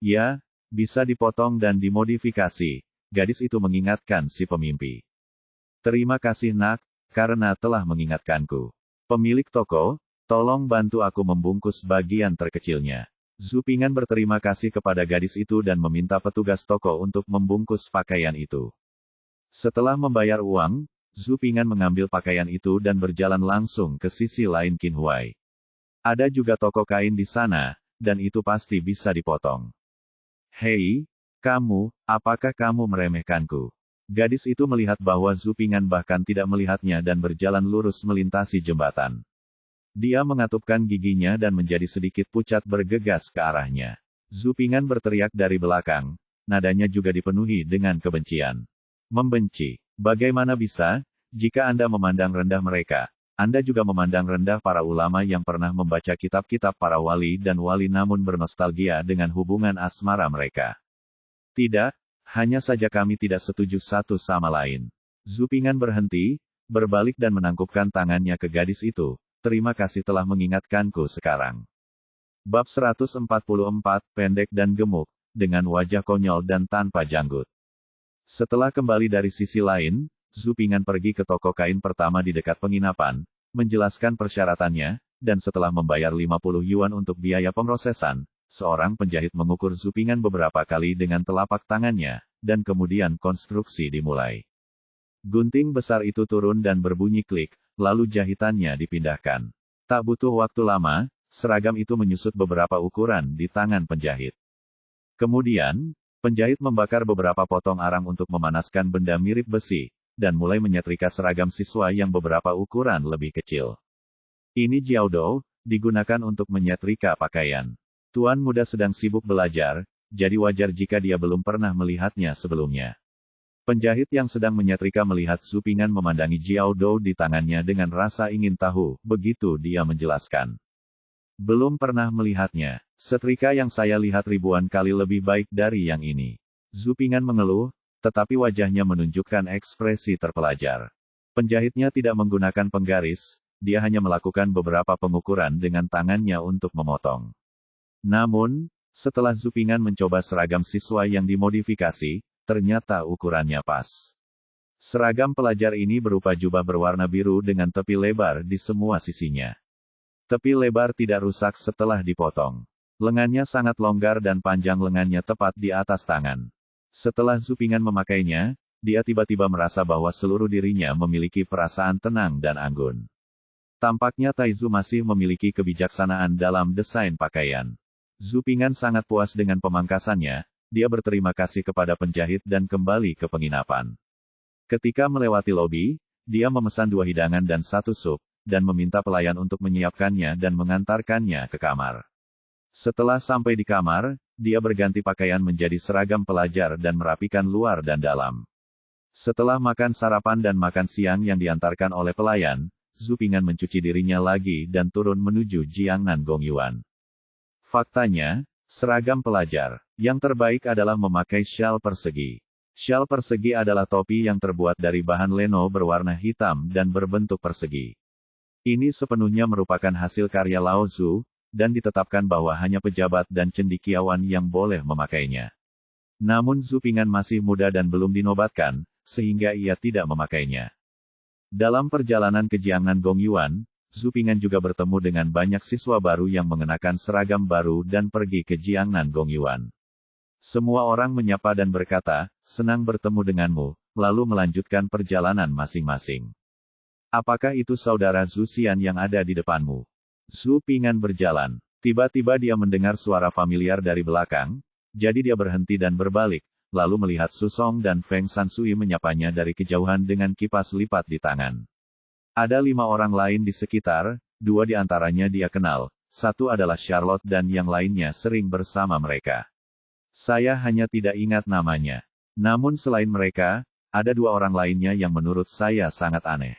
Ya, bisa dipotong dan dimodifikasi, gadis itu mengingatkan si pemimpi. Terima kasih nak, karena telah mengingatkanku. Pemilik toko, tolong bantu aku membungkus bagian terkecilnya. Zhu Ping'an berterima kasih kepada gadis itu dan meminta petugas toko untuk membungkus pakaian itu. Setelah membayar uang, Zhu Ping'an mengambil pakaian itu dan berjalan langsung ke sisi lain Qinhuai. Ada juga toko kain di sana, dan itu pasti bisa dipotong. Hei, kamu, apakah kamu meremehkanku? Gadis itu melihat bahwa Zhu Ping'an bahkan tidak melihatnya dan berjalan lurus melintasi jembatan. Dia mengatupkan giginya dan menjadi sedikit pucat bergegas ke arahnya. Zhu Ping'an berteriak dari belakang, nadanya juga dipenuhi dengan kebencian. Membenci. Bagaimana bisa, jika Anda memandang rendah mereka, Anda juga memandang rendah para ulama yang pernah membaca kitab-kitab para wali dan wali namun bernostalgia dengan hubungan asmara mereka. Tidak, hanya saja kami tidak setuju satu sama lain. Zhu Ping'an berhenti, berbalik dan menangkupkan tangannya ke gadis itu. Terima kasih telah mengingatkanku sekarang. Bab 144, pendek dan gemuk, dengan wajah konyol dan tanpa janggut. Setelah kembali dari sisi lain, Zhu Ping'an pergi ke toko kain pertama di dekat penginapan, menjelaskan persyaratannya, dan setelah membayar 50 yuan untuk biaya pemrosesan, seorang penjahit mengukur Zhu Ping'an beberapa kali dengan telapak tangannya, dan kemudian konstruksi dimulai. Gunting besar itu turun dan berbunyi klik, lalu jahitannya dipindahkan. Tak butuh waktu lama, seragam itu menyusut beberapa ukuran di tangan penjahit. Kemudian, penjahit membakar beberapa potong arang untuk memanaskan benda mirip besi, dan mulai menyetrika seragam siswa yang beberapa ukuran lebih kecil. Ini jiaodou, digunakan untuk menyetrika pakaian. Tuan muda sedang sibuk belajar, jadi wajar jika dia belum pernah melihatnya sebelumnya. Penjahit yang sedang menyetrika melihat Zhu Ping'an memandangi jiaodou di tangannya dengan rasa ingin tahu, begitu dia menjelaskan. Belum pernah melihatnya. Setrika yang saya lihat ribuan kali lebih baik dari yang ini. Zhu Ping'an mengeluh, tetapi wajahnya menunjukkan ekspresi terpelajar. Penjahitnya tidak menggunakan penggaris, dia hanya melakukan beberapa pengukuran dengan tangannya untuk memotong. Namun, setelah Zhu Ping'an mencoba seragam siswa yang dimodifikasi, ternyata ukurannya pas. Seragam pelajar ini berupa jubah berwarna biru dengan tepi lebar di semua sisinya. Tepi lebar tidak rusak setelah dipotong. Lengannya sangat longgar dan panjang lengannya tepat di atas tangan. Setelah Zhu Ping'an memakainya, dia tiba-tiba merasa bahwa seluruh dirinya memiliki perasaan tenang dan anggun. Tampaknya Taizu masih memiliki kebijaksanaan dalam desain pakaian. Zhu Ping'an sangat puas dengan pemangkasannya, dia berterima kasih kepada penjahit dan kembali ke penginapan. Ketika melewati lobi, dia memesan 2 hidangan dan 1 sup, dan meminta pelayan untuk menyiapkannya dan mengantarkannya ke kamar. Setelah sampai di kamar, dia berganti pakaian menjadi seragam pelajar dan merapikan luar dan dalam. Setelah makan sarapan dan makan siang yang diantarkan oleh pelayan, Zhu Ping'an mencuci dirinya lagi dan turun menuju Jiangnan Gongyuan. Faktanya, seragam pelajar yang terbaik adalah memakai syal persegi. Syal persegi adalah topi yang terbuat dari bahan leno berwarna hitam dan berbentuk persegi. Ini sepenuhnya merupakan hasil karya Lao Zhu, dan ditetapkan bahwa hanya pejabat dan cendekiawan yang boleh memakainya. Namun Zhu Ping'an masih muda dan belum dinobatkan, sehingga ia tidak memakainya. Dalam perjalanan ke Jiangnan Gongyuan, Zhu Ping'an juga bertemu dengan banyak siswa baru yang mengenakan seragam baru dan pergi ke Jiangnan Gongyuan. Semua orang menyapa dan berkata, "Senang bertemu denganmu," lalu melanjutkan perjalanan masing-masing. "Apakah itu saudara Zhu Xian yang ada di depanmu?" Zhu Ping'an berjalan. Tiba-tiba dia mendengar suara familiar dari belakang, jadi dia berhenti dan berbalik, lalu melihat Su Song dan Feng Shanxui menyapanya dari kejauhan dengan kipas lipat di tangan. Ada 5 orang lain di sekitar, 2 di antaranya dia kenal, 1 adalah Charlotte dan yang lainnya sering bersama mereka. Saya hanya tidak ingat namanya. Namun selain mereka, ada 2 orang lainnya yang menurut saya sangat aneh.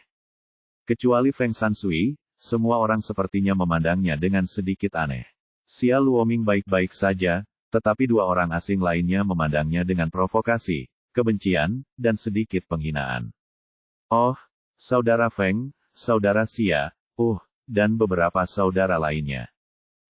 Kecuali Feng Shanxui, semua orang sepertinya memandangnya dengan sedikit aneh. Xia Luoming baik-baik saja, tetapi 2 orang asing lainnya memandangnya dengan provokasi, kebencian, dan sedikit penghinaan. "Oh, saudara Feng, saudara Xia, dan beberapa saudara lainnya.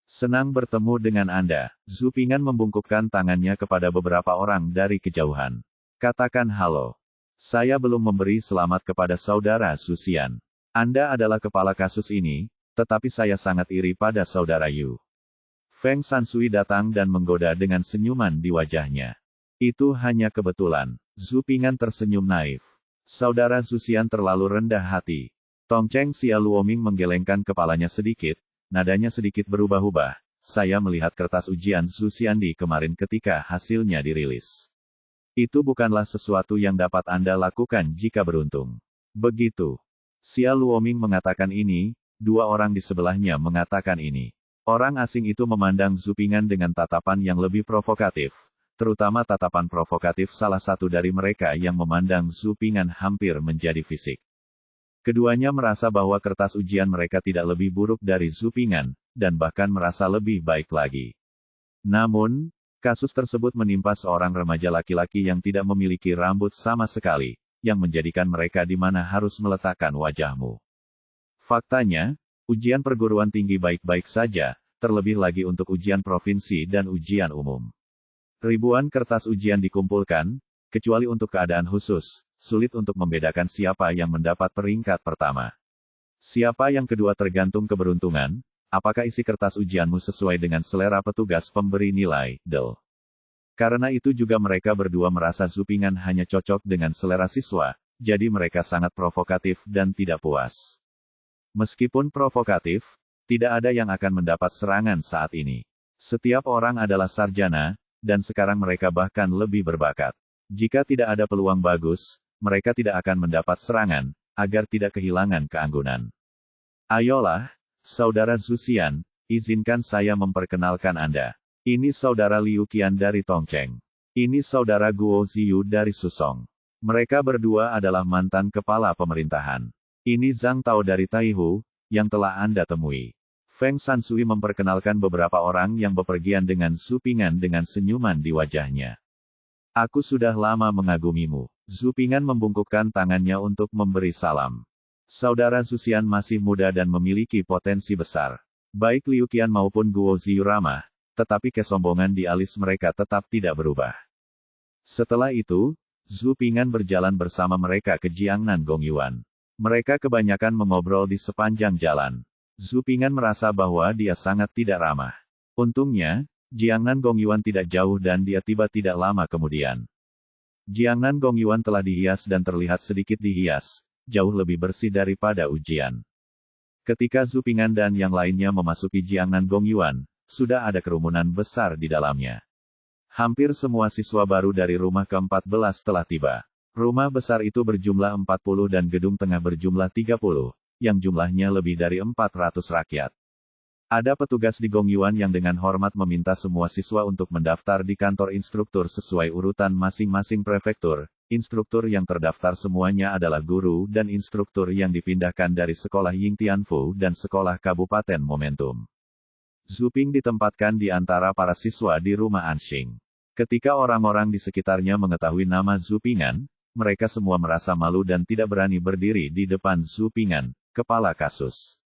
Senang bertemu dengan Anda." Zhu Ping'an membungkukkan tangannya kepada beberapa orang dari kejauhan. "Katakan halo. Saya belum memberi selamat kepada saudara Su Xian. Anda adalah kepala kasus ini, tetapi saya sangat iri pada saudara Yu." Feng Shanxui datang dan menggoda dengan senyuman di wajahnya. "Itu hanya kebetulan." Zhu Ping'an tersenyum naif. "Saudara Su Xian terlalu rendah hati." Tongcheng Xia Luoming menggelengkan kepalanya sedikit, nadanya sedikit berubah-ubah. "Saya melihat kertas ujian Su Xiandi kemarin ketika hasilnya dirilis. Itu bukanlah sesuatu yang dapat Anda lakukan jika beruntung." Begitu Xia Luoming mengatakan ini, 2 orang di sebelahnya mengatakan ini. Orang asing itu memandang Zhu Ping'an dengan tatapan yang lebih provokatif, terutama tatapan provokatif salah satu dari mereka yang memandang Zhu Ping'an hampir menjadi fisik. Keduanya merasa bahwa kertas ujian mereka tidak lebih buruk dari Zhu Ping'an, dan bahkan merasa lebih baik lagi. Namun, kasus tersebut menimpa seorang remaja laki-laki yang tidak memiliki rambut sama sekali, yang menjadikan mereka di mana harus meletakkan wajahmu. Faktanya, ujian perguruan tinggi baik-baik saja, terlebih lagi untuk ujian provinsi dan ujian umum. Ribuan kertas ujian dikumpulkan, kecuali untuk keadaan khusus, sulit untuk membedakan siapa yang mendapat peringkat pertama. Siapa yang kedua tergantung keberuntungan, apakah isi kertas ujianmu sesuai dengan selera petugas pemberi nilai, DEL. Karena itu juga mereka berdua merasa Zhu Ping'an hanya cocok dengan selera siswa, jadi mereka sangat provokatif dan tidak puas. Meskipun provokatif, tidak ada yang akan mendapat serangan saat ini. Setiap orang adalah sarjana, dan sekarang mereka bahkan lebih berbakat. Jika tidak ada peluang bagus, mereka tidak akan mendapat serangan, agar tidak kehilangan keanggunan. "Ayolah, saudara Zhu Xian, izinkan saya memperkenalkan Anda. Ini saudara Liu Qian dari Tongcheng. Ini saudara Guo Ziyu dari Susong. Mereka berdua adalah mantan kepala pemerintahan. Ini Zhang Tao dari Taihu, yang telah Anda temui." Feng Shanxui memperkenalkan beberapa orang yang bepergian dengan Zhu Ping'an dengan senyuman di wajahnya. "Aku sudah lama mengagumimu." Zhu Ping'an membungkukkan tangannya untuk memberi salam. Saudara Zhu Xian masih muda dan memiliki potensi besar. Baik Liu Qian maupun Guo Ziyu ramah, tetapi kesombongan di alis mereka tetap tidak berubah. Setelah itu, Zhu Ping'an berjalan bersama mereka ke Jiangnan Gongyuan. Mereka kebanyakan mengobrol di sepanjang jalan. Zhu Ping'an merasa bahwa dia sangat tidak ramah. Untungnya, Jiangnan Gongyuan tidak jauh dan dia tiba tidak lama kemudian. Jiangnan Gongyuan telah dihias dan terlihat sedikit dihias, jauh lebih bersih daripada ujian. Ketika Zhu Ping'an dan yang lainnya memasuki Jiangnan Gongyuan, sudah ada kerumunan besar di dalamnya. Hampir semua siswa baru dari rumah ke-14 telah tiba. Rumah besar itu berjumlah 40 dan gedung tengah berjumlah 30, yang jumlahnya lebih dari 400 rakyat. Ada petugas di Gongyuan yang dengan hormat meminta semua siswa untuk mendaftar di kantor instruktur sesuai urutan masing-masing prefektur. Instruktur yang terdaftar semuanya adalah guru dan instruktur yang dipindahkan dari sekolah Yingtianfu dan sekolah Kabupaten Momentum. Zhu Ping ditempatkan di antara para siswa di rumah Anxing. Ketika orang-orang di sekitarnya mengetahui nama Zhu Ping'an, mereka semua merasa malu dan tidak berani berdiri di depan Zhu Ping'an, kepala kasus.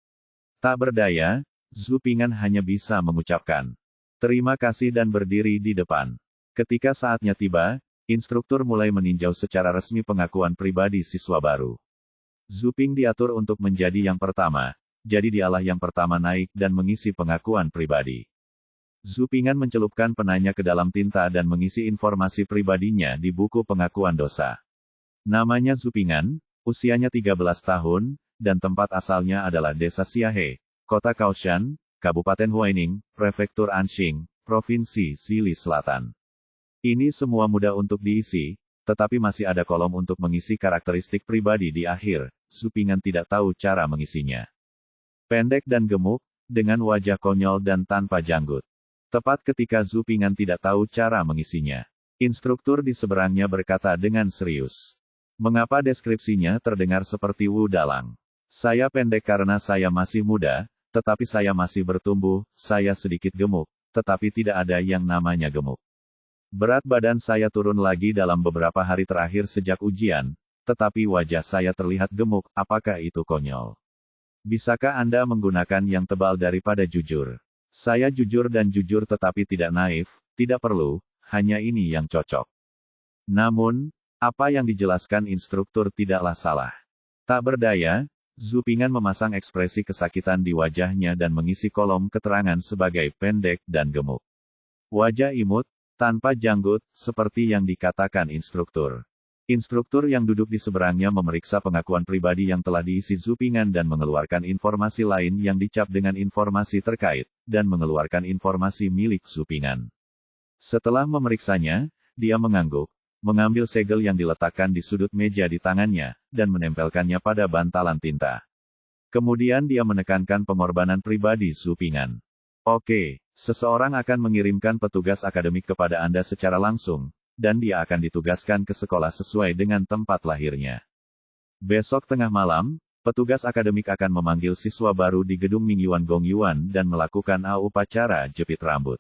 Tak berdaya, Zhu Ping'an hanya bisa mengucapkan terima kasih dan berdiri di depan. Ketika saatnya tiba, instruktur mulai meninjau secara resmi pengakuan pribadi siswa baru. Zhu Ping diatur untuk menjadi yang pertama, jadi dialah yang pertama naik dan mengisi pengakuan pribadi. Zhu Ping'an mencelupkan penanya ke dalam tinta dan mengisi informasi pribadinya di buku pengakuan dosa. Namanya Zhu Ping'an, usianya 13 tahun, dan tempat asalnya adalah Desa Xiahe, Kota Kaohsian, Kabupaten Huaining, Prefektur Anxing, Provinsi Zili Selatan. Ini semua mudah untuk diisi, tetapi masih ada kolom untuk mengisi karakteristik pribadi di akhir. Zhu Ping'an tidak tahu cara mengisinya. Pendek dan gemuk, dengan wajah konyol dan tanpa janggut. Tepat ketika Zhu Ping'an tidak tahu cara mengisinya, instruktur di seberangnya berkata dengan serius. Mengapa deskripsinya terdengar seperti Wu Dalang? Saya pendek karena saya masih muda, tetapi saya masih bertumbuh, saya sedikit gemuk, tetapi tidak ada yang namanya gemuk. Berat badan saya turun lagi dalam beberapa hari terakhir sejak ujian, tetapi wajah saya terlihat gemuk, apakah itu konyol? Bisakah Anda menggunakan yang tebal daripada jujur? Saya jujur dan jujur tetapi tidak naif, tidak perlu, hanya ini yang cocok. Namun, apa yang dijelaskan instruktur tidaklah salah. Tak berdaya, Zhu Ping'an memasang ekspresi kesakitan di wajahnya dan mengisi kolom keterangan sebagai pendek dan gemuk. Wajah imut, tanpa janggut, seperti yang dikatakan instruktur. Instruktur yang duduk di seberangnya memeriksa pengakuan pribadi yang telah diisi Zhu Ping'an dan mengeluarkan informasi lain yang dicap dengan informasi terkait, dan mengeluarkan informasi milik Zhu Ping'an. Setelah memeriksanya, dia mengangguk, mengambil segel yang diletakkan di sudut meja di tangannya, dan menempelkannya pada bantalan tinta. Kemudian dia menekankan pengorbanan pribadi Zhu Ping'an. Oke, seseorang akan mengirimkan petugas akademik kepada Anda secara langsung, dan dia akan ditugaskan ke sekolah sesuai dengan tempat lahirnya. Besok tengah malam, petugas akademik akan memanggil siswa baru di gedung Mingyuan Gongyuan dan melakukan upacara jepit rambut.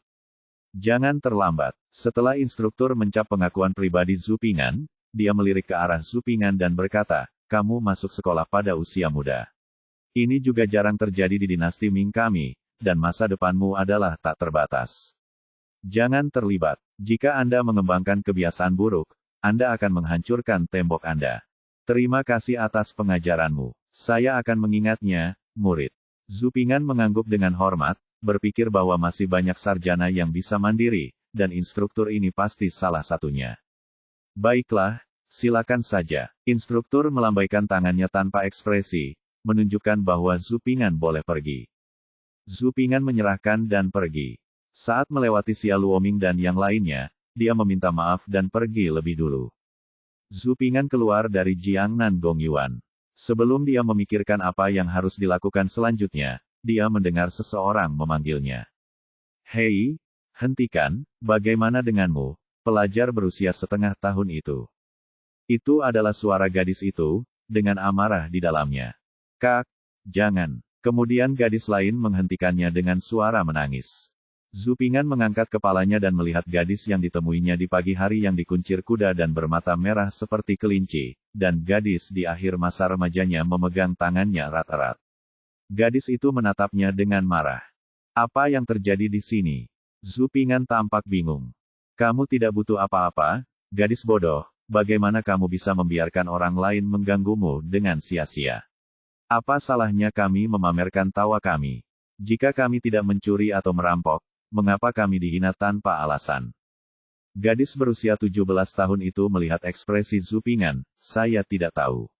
Jangan terlambat. Setelah instruktur mencap pengakuan pribadi Zhu Ping'an, dia melirik ke arah Zhu Ping'an dan berkata, kamu masuk sekolah pada usia muda. Ini juga jarang terjadi di dinasti Ming kami, dan masa depanmu adalah tak terbatas. Jangan terlibat. Jika Anda mengembangkan kebiasaan buruk, Anda akan menghancurkan tembok Anda. Terima kasih atas pengajaranmu. Saya akan mengingatnya, murid. Zhu Ping'an mengangguk dengan hormat, berpikir bahwa masih banyak sarjana yang bisa mandiri, dan instruktur ini pasti salah satunya. Baiklah, silakan saja. Instruktur melambaikan tangannya tanpa ekspresi, menunjukkan bahwa Zhu Ping'an boleh pergi. Zhu Ping'an menyerahkan dan pergi. Saat melewati Xia Luoming dan yang lainnya, dia meminta maaf dan pergi lebih dulu. Zhu Ping'an keluar dari Jiangnan Gongyuan. Sebelum dia memikirkan apa yang harus dilakukan selanjutnya, dia mendengar seseorang memanggilnya. Hei, hentikan, bagaimana denganmu, pelajar berusia setengah tahun itu? Itu adalah suara gadis itu, dengan amarah di dalamnya. Kak, jangan. Kemudian gadis lain menghentikannya dengan suara menangis. Zhu Ping'an mengangkat kepalanya dan melihat gadis yang ditemuinya di pagi hari yang dikuncir kuda dan bermata merah seperti kelinci, dan gadis di akhir masa remajanya memegang tangannya erat-erat. Gadis itu menatapnya dengan marah. Apa yang terjadi di sini? Zhu Ping'an tampak bingung. Kamu tidak butuh apa-apa, gadis bodoh, bagaimana kamu bisa membiarkan orang lain mengganggumu dengan sia-sia? Apa salahnya kami memamerkan tawa kami? Jika kami tidak mencuri atau merampok, mengapa kami dihina tanpa alasan? Gadis berusia 17 tahun itu melihat ekspresi Zhu Ping'an, saya tidak tahu.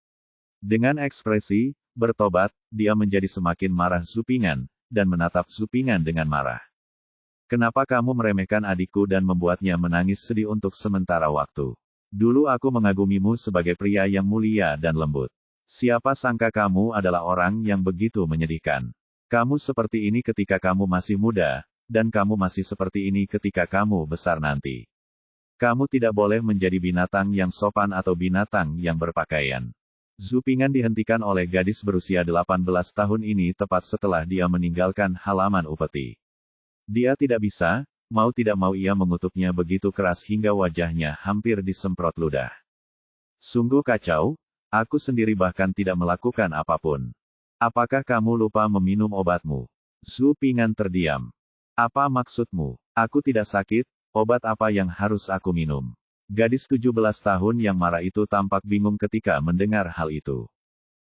Dengan ekspresi, bertobat, dia menjadi semakin marah Zhu Ping'an, dan menatap Zhu Ping'an dengan marah. Kenapa kamu meremehkan adikku dan membuatnya menangis sedih untuk sementara waktu? Dulu aku mengagumimu sebagai pria yang mulia dan lembut. Siapa sangka kamu adalah orang yang begitu menyedihkan. Kamu seperti ini ketika kamu masih muda, dan kamu masih seperti ini ketika kamu besar nanti. Kamu tidak boleh menjadi binatang yang sopan atau binatang yang berpakaian. Zhu Ping'an dihentikan oleh gadis berusia 18 tahun ini tepat setelah dia meninggalkan halaman upeti. Dia tidak bisa, mau tidak mau ia mengutuknya begitu keras hingga wajahnya hampir disemprot ludah. Sungguh kacau, aku sendiri bahkan tidak melakukan apapun. Apakah kamu lupa meminum obatmu? Zhu Ping'an terdiam. Apa maksudmu? Aku tidak sakit. Obat apa yang harus aku minum? Gadis 17 tahun yang marah itu tampak bingung ketika mendengar hal itu.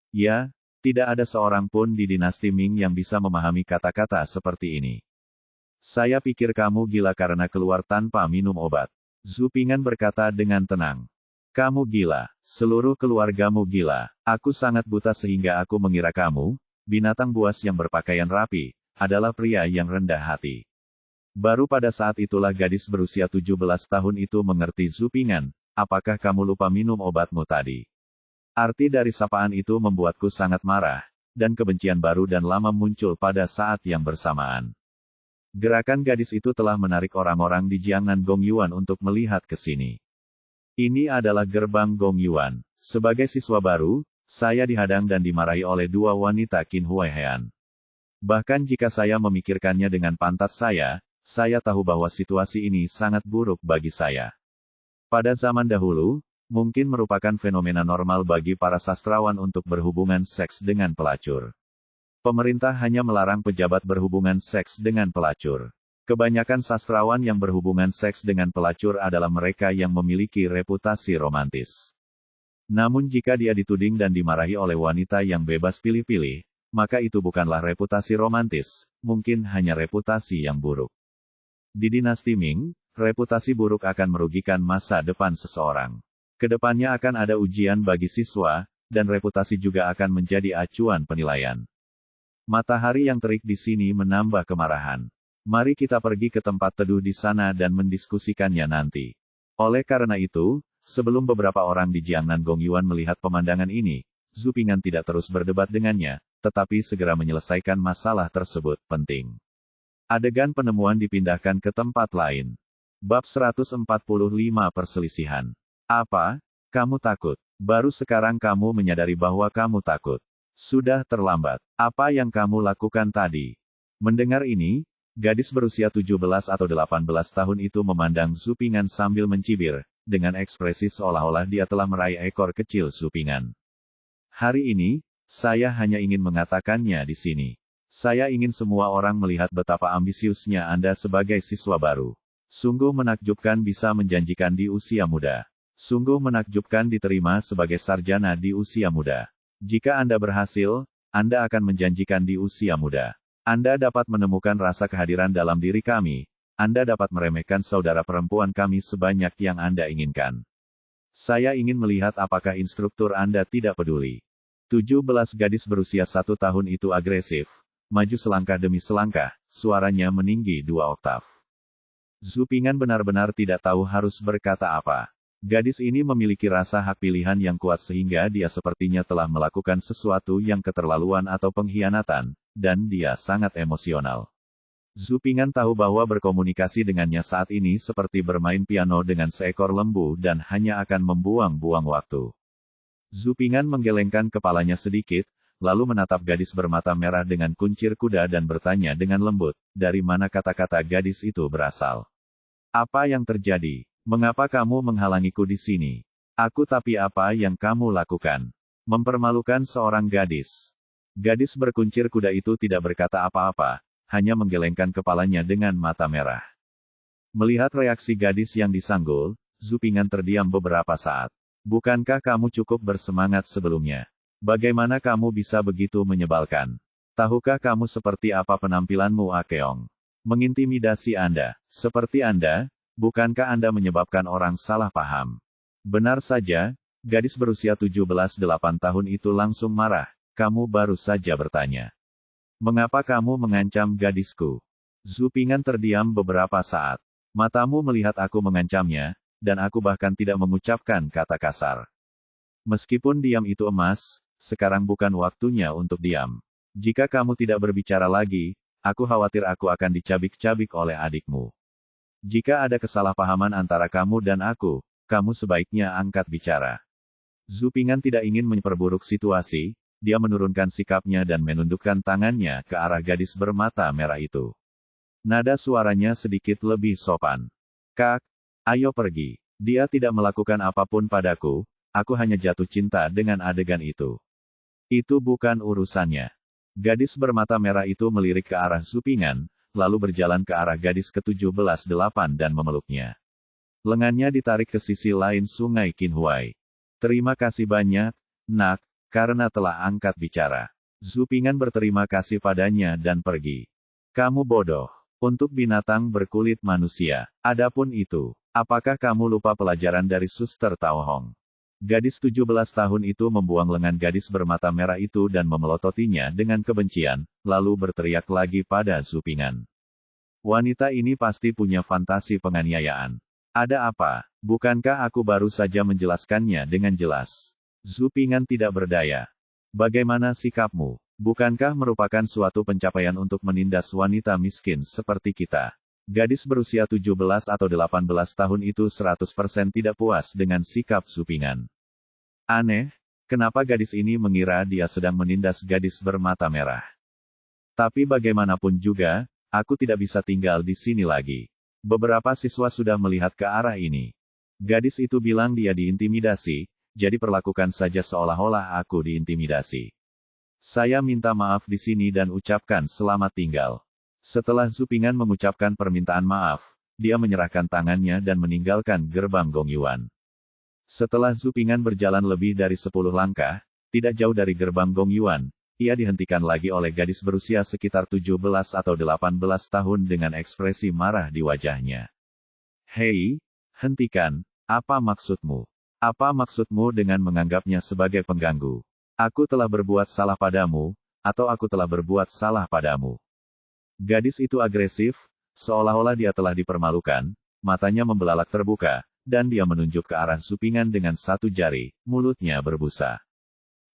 Ya, tidak ada seorang pun di dinasti Ming yang bisa memahami kata-kata seperti ini. Saya pikir kamu gila karena keluar tanpa minum obat. Zhu Ping'an berkata dengan tenang. Kamu gila, seluruh keluargamu gila. Aku sangat buta sehingga aku mengira kamu, binatang buas yang berpakaian rapi, adalah pria yang rendah hati. Baru pada saat itulah gadis berusia 17 tahun itu mengerti Zhu Ping'an, apakah kamu lupa minum obatmu tadi? Arti dari sapaan itu membuatku sangat marah, dan kebencian baru dan lama muncul pada saat yang bersamaan. Gerakan gadis itu telah menarik orang-orang di Jiangnan Gongyuan untuk melihat ke sini. Ini adalah gerbang Gongyuan. Sebagai siswa baru, saya dihadang dan dimarahi oleh dua wanita Qin Huaihean. Bahkan jika saya memikirkannya dengan pantat saya tahu bahwa situasi ini sangat buruk bagi saya. Pada zaman dahulu, mungkin merupakan fenomena normal bagi para sastrawan untuk berhubungan seks dengan pelacur. Pemerintah hanya melarang pejabat berhubungan seks dengan pelacur. Kebanyakan sastrawan yang berhubungan seks dengan pelacur adalah mereka yang memiliki reputasi romantis. Namun jika dia dituding dan dimarahi oleh wanita yang bebas pilih-pilih, maka itu bukanlah reputasi romantis, mungkin hanya reputasi yang buruk. Di dinasti Ming, reputasi buruk akan merugikan masa depan seseorang. Kedepannya akan ada ujian bagi siswa, dan reputasi juga akan menjadi acuan penilaian. Matahari yang terik di sini menambah kemarahan. Mari kita pergi ke tempat teduh di sana dan mendiskusikannya nanti. Oleh karena itu, sebelum beberapa orang di Jiangnan Gongyuan melihat pemandangan ini, Zhu Ping'an tidak terus berdebat dengannya, tetapi segera menyelesaikan masalah tersebut penting. Adegan penemuan dipindahkan ke tempat lain. Bab 145 Perselisihan. Apa? Kamu takut? Baru sekarang kamu menyadari bahwa kamu takut. Sudah terlambat. Apa yang kamu lakukan tadi? Mendengar ini, gadis berusia 17 atau 18 tahun itu memandang Zhu Ping'an sambil mencibir, dengan ekspresi seolah-olah dia telah meraih ekor kecil Zhu Ping'an. Hari ini, saya hanya ingin mengatakannya di sini. Saya ingin semua orang melihat betapa ambisiusnya Anda sebagai siswa baru. Sungguh menakjubkan bisa menjanjikan di usia muda. Sungguh menakjubkan diterima sebagai sarjana di usia muda. Jika Anda berhasil, Anda akan menjanjikan di usia muda. Anda dapat menemukan rasa kehadiran dalam diri kami. Anda dapat meremehkan saudara perempuan kami sebanyak yang Anda inginkan. Saya ingin melihat apakah instruktur Anda tidak peduli. 17 gadis berusia 1 tahun itu agresif. Maju selangkah demi selangkah, suaranya meninggi 2 oktav. Zhu Ping'an benar-benar tidak tahu harus berkata apa. Gadis ini memiliki rasa hak pilihan yang kuat sehingga dia sepertinya telah melakukan sesuatu yang keterlaluan atau pengkhianatan, dan dia sangat emosional. Zhu Ping'an tahu bahwa berkomunikasi dengannya saat ini seperti bermain piano dengan seekor lembu dan hanya akan membuang-buang waktu. Zhu Ping'an menggelengkan kepalanya sedikit, lalu menatap gadis bermata merah dengan kuncir kuda dan bertanya dengan lembut, dari mana kata-kata gadis itu berasal? Apa yang terjadi? Mengapa kamu menghalangiku di sini? Tapi apa yang kamu lakukan? Mempermalukan seorang gadis. Gadis berkuncir kuda itu tidak berkata apa-apa, hanya menggelengkan kepalanya dengan mata merah. Melihat reaksi gadis yang disanggul, Zhu Ping'an terdiam beberapa saat. Bukankah kamu cukup bersemangat sebelumnya? Bagaimana kamu bisa begitu menyebalkan? Tahukah kamu seperti apa penampilanmu, Akeong? Mengintimidasi Anda. Seperti Anda, bukankah Anda menyebabkan orang salah paham? Benar saja, gadis berusia 17-8 tahun itu langsung marah. Kamu baru saja bertanya. Mengapa kamu mengancam gadisku? Zhu Ping'an terdiam beberapa saat. Matamu melihat aku mengancamnya, dan aku bahkan tidak mengucapkan kata kasar. Meskipun diam itu emas, sekarang bukan waktunya untuk diam. Jika kamu tidak berbicara lagi, aku khawatir aku akan dicabik-cabik oleh adikmu. Jika ada kesalahpahaman antara kamu dan aku, kamu sebaiknya angkat bicara. Zhu Ping'an tidak ingin memperburuk situasi, dia menurunkan sikapnya dan menundukkan tangannya ke arah gadis bermata merah itu. Nada suaranya sedikit lebih sopan. Kak, ayo pergi. Dia tidak melakukan apapun padaku, aku hanya jatuh cinta dengan adegan itu. Itu bukan urusannya. Gadis bermata merah itu melirik ke arah Zhu Ping'an, lalu berjalan ke arah gadis ke-17-8 dan memeluknya. Lengannya ditarik ke sisi lain sungai Qinhuai. Terima kasih banyak, nak, karena telah angkat bicara. Zhu Ping'an berterima kasih padanya dan pergi. Kamu bodoh. Untuk binatang berkulit manusia. Adapun itu, apakah kamu lupa pelajaran dari Suster Tao Hong? Gadis 17 tahun itu membuang lengan gadis bermata merah itu dan memelototinya dengan kebencian, lalu berteriak lagi pada Zhu Ping'an. Wanita ini pasti punya fantasi penganiayaan. Ada apa? Bukankah aku baru saja menjelaskannya dengan jelas? Zhu Ping'an tidak berdaya. Bagaimana sikapmu? Bukankah merupakan suatu pencapaian untuk menindas wanita miskin seperti kita? Gadis berusia 17 atau 18 tahun itu 100% tidak puas dengan sikap Zhu Ping'an. Aneh, kenapa gadis ini mengira dia sedang menindas gadis bermata merah? Tapi bagaimanapun juga, aku tidak bisa tinggal di sini lagi. Beberapa siswa sudah melihat ke arah ini. Gadis itu bilang dia diintimidasi, jadi perlakukan saja seolah-olah aku diintimidasi. Saya minta maaf di sini dan ucapkan selamat tinggal. Setelah Zhu Ping'an mengucapkan permintaan maaf, dia menyerahkan tangannya dan meninggalkan gerbang Gongyuan. Setelah Zhu Ping'an berjalan lebih dari 10 langkah, tidak jauh dari gerbang Gongyuan, ia dihentikan lagi oleh gadis berusia sekitar 17 atau 18 tahun dengan ekspresi marah di wajahnya. Hei, hentikan, apa maksudmu? Apa maksudmu dengan menganggapnya sebagai pengganggu? Aku telah berbuat salah padamu, atau aku telah berbuat salah padamu? Gadis itu agresif, seolah-olah dia telah dipermalukan, matanya membelalak terbuka, dan dia menunjuk ke arah Zhu Ping'an dengan satu jari, mulutnya berbusa.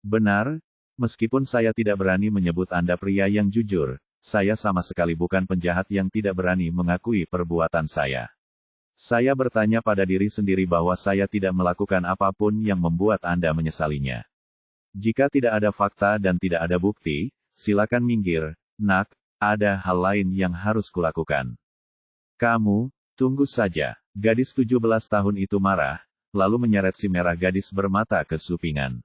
Benar, meskipun saya tidak berani menyebut Anda pria yang jujur, saya sama sekali bukan penjahat yang tidak berani mengakui perbuatan saya. Saya bertanya pada diri sendiri bahwa saya tidak melakukan apapun yang membuat Anda menyesalinya. Jika tidak ada fakta dan tidak ada bukti, silakan minggir, nak. Ada hal lain yang harus kulakukan. Kamu, tunggu saja. Gadis 17 tahun itu marah, lalu menyeret si merah gadis bermata ke Zhu Ping'an.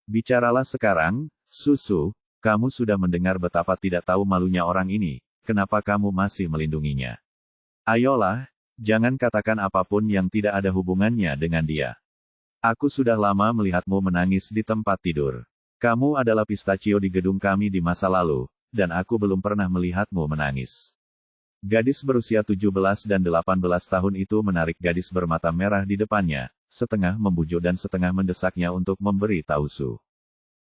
Bicaralah sekarang, Susu, kamu sudah mendengar betapa tidak tahu malunya orang ini, kenapa kamu masih melindunginya? Ayolah, jangan katakan apapun yang tidak ada hubungannya dengan dia. Aku sudah lama melihatmu menangis di tempat tidur. Kamu adalah pistachio di gedung kami di masa lalu, dan aku belum pernah melihatmu menangis. Gadis berusia 17 dan 18 tahun itu menarik gadis bermata merah di depannya, setengah membujuk dan setengah mendesaknya untuk memberi tahu Su.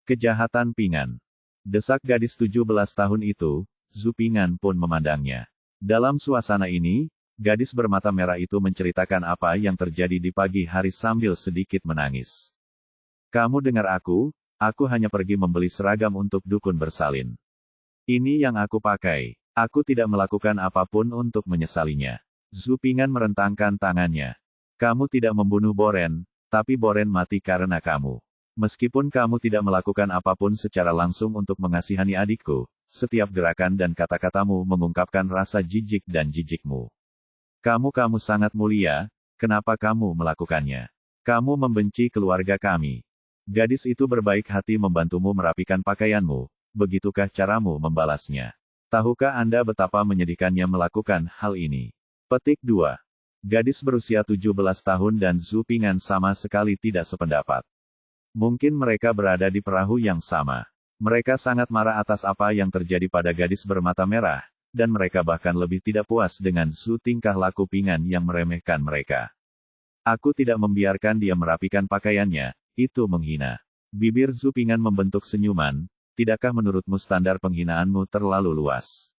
Kejahatan Ping'an. Desak gadis 17 tahun itu, Zhu Ping'an pun memandangnya. Dalam suasana ini, gadis bermata merah itu menceritakan apa yang terjadi di pagi hari sambil sedikit menangis. Kamu dengar aku hanya pergi membeli seragam untuk dukun bersalin. Ini yang aku pakai. Aku tidak melakukan apapun untuk menyesalinya. Zhu Ping'an merentangkan tangannya. Kamu tidak membunuh Boren, tapi Boren mati karena kamu. Meskipun kamu tidak melakukan apapun secara langsung untuk mengasihani adikku, setiap gerakan dan kata-katamu mengungkapkan rasa jijik dan jijikmu. Kamu sangat mulia, kenapa kamu melakukannya? Kamu membenci keluarga kami. Gadis itu berbaik hati membantumu merapikan pakaianmu. Begitukah caramu membalasnya? Tahukah Anda betapa menyedihkannya melakukan hal ini? Petik 2. Gadis berusia 17 tahun dan Zhu Ping'an sama sekali tidak sependapat. Mungkin mereka berada di perahu yang sama. Mereka sangat marah atas apa yang terjadi pada gadis bermata merah, dan mereka bahkan lebih tidak puas dengan tingkah laku Pingan yang meremehkan mereka. Aku tidak membiarkan dia merapikan pakaiannya, itu menghina. Bibir Zhu Pingan membentuk senyuman, tidakkah menurutmu standar penghinaanmu terlalu luas?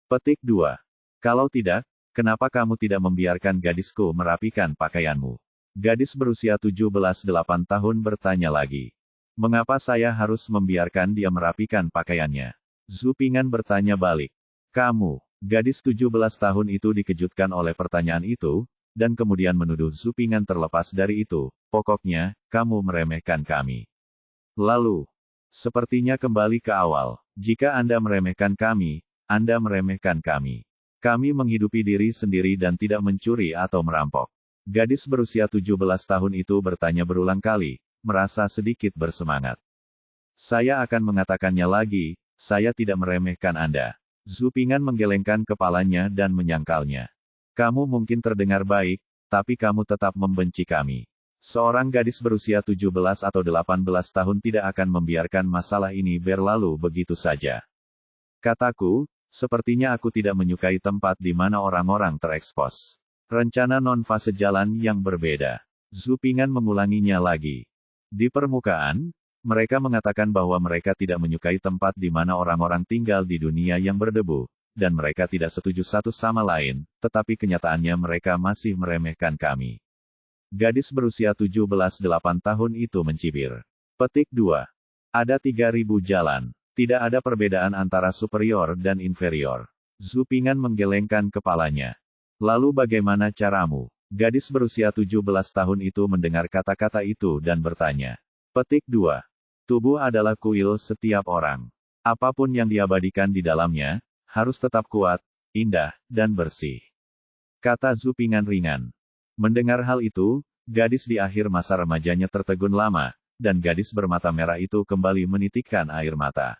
Petik 2. Kalau tidak, kenapa kamu tidak membiarkan gadisku merapikan pakaianmu? Gadis berusia 17-8 tahun bertanya lagi. Mengapa saya harus membiarkan dia merapikan pakaiannya? Zhu Pingan bertanya balik. Kamu, gadis 17 tahun itu dikejutkan oleh pertanyaan itu, dan kemudian menuduh Zhu Pingan terlepas dari itu, pokoknya, kamu meremehkan kami. Lalu, sepertinya kembali ke awal, jika Anda meremehkan kami, Anda meremehkan kami. Kami menghidupi diri sendiri dan tidak mencuri atau merampok. Gadis berusia 17 tahun itu bertanya berulang kali, merasa sedikit bersemangat. Saya akan mengatakannya lagi, saya tidak meremehkan Anda. Zhu Pingan menggelengkan kepalanya dan menyangkalnya. Kamu mungkin terdengar baik, tapi kamu tetap membenci kami. Seorang gadis berusia 17 atau 18 tahun tidak akan membiarkan masalah ini berlalu begitu saja. Kataku, sepertinya aku tidak menyukai tempat di mana orang-orang terekspos. Rencana non-fase jalan yang berbeda. Zhu Pingan mengulanginya lagi. Di permukaan, mereka mengatakan bahwa mereka tidak menyukai tempat di mana orang-orang tinggal di dunia yang berdebu, dan mereka tidak setuju satu sama lain, tetapi kenyataannya mereka masih meremehkan kami. Gadis berusia 17-8 tahun itu mencibir. Petik 2. Ada 3.000 jalan. Tidak ada perbedaan antara superior dan inferior. Zhu Pingan menggelengkan kepalanya. Lalu bagaimana caramu? Gadis berusia 17 tahun itu mendengar kata-kata itu dan bertanya. Petik 2. Tubuh adalah kuil setiap orang. Apapun yang diabadikan di dalamnya, harus tetap kuat, indah, dan bersih. Kata Zhu Pingan ringan. Mendengar hal itu, gadis di akhir masa remajanya tertegun lama, dan gadis bermata merah itu kembali menitikkan air mata.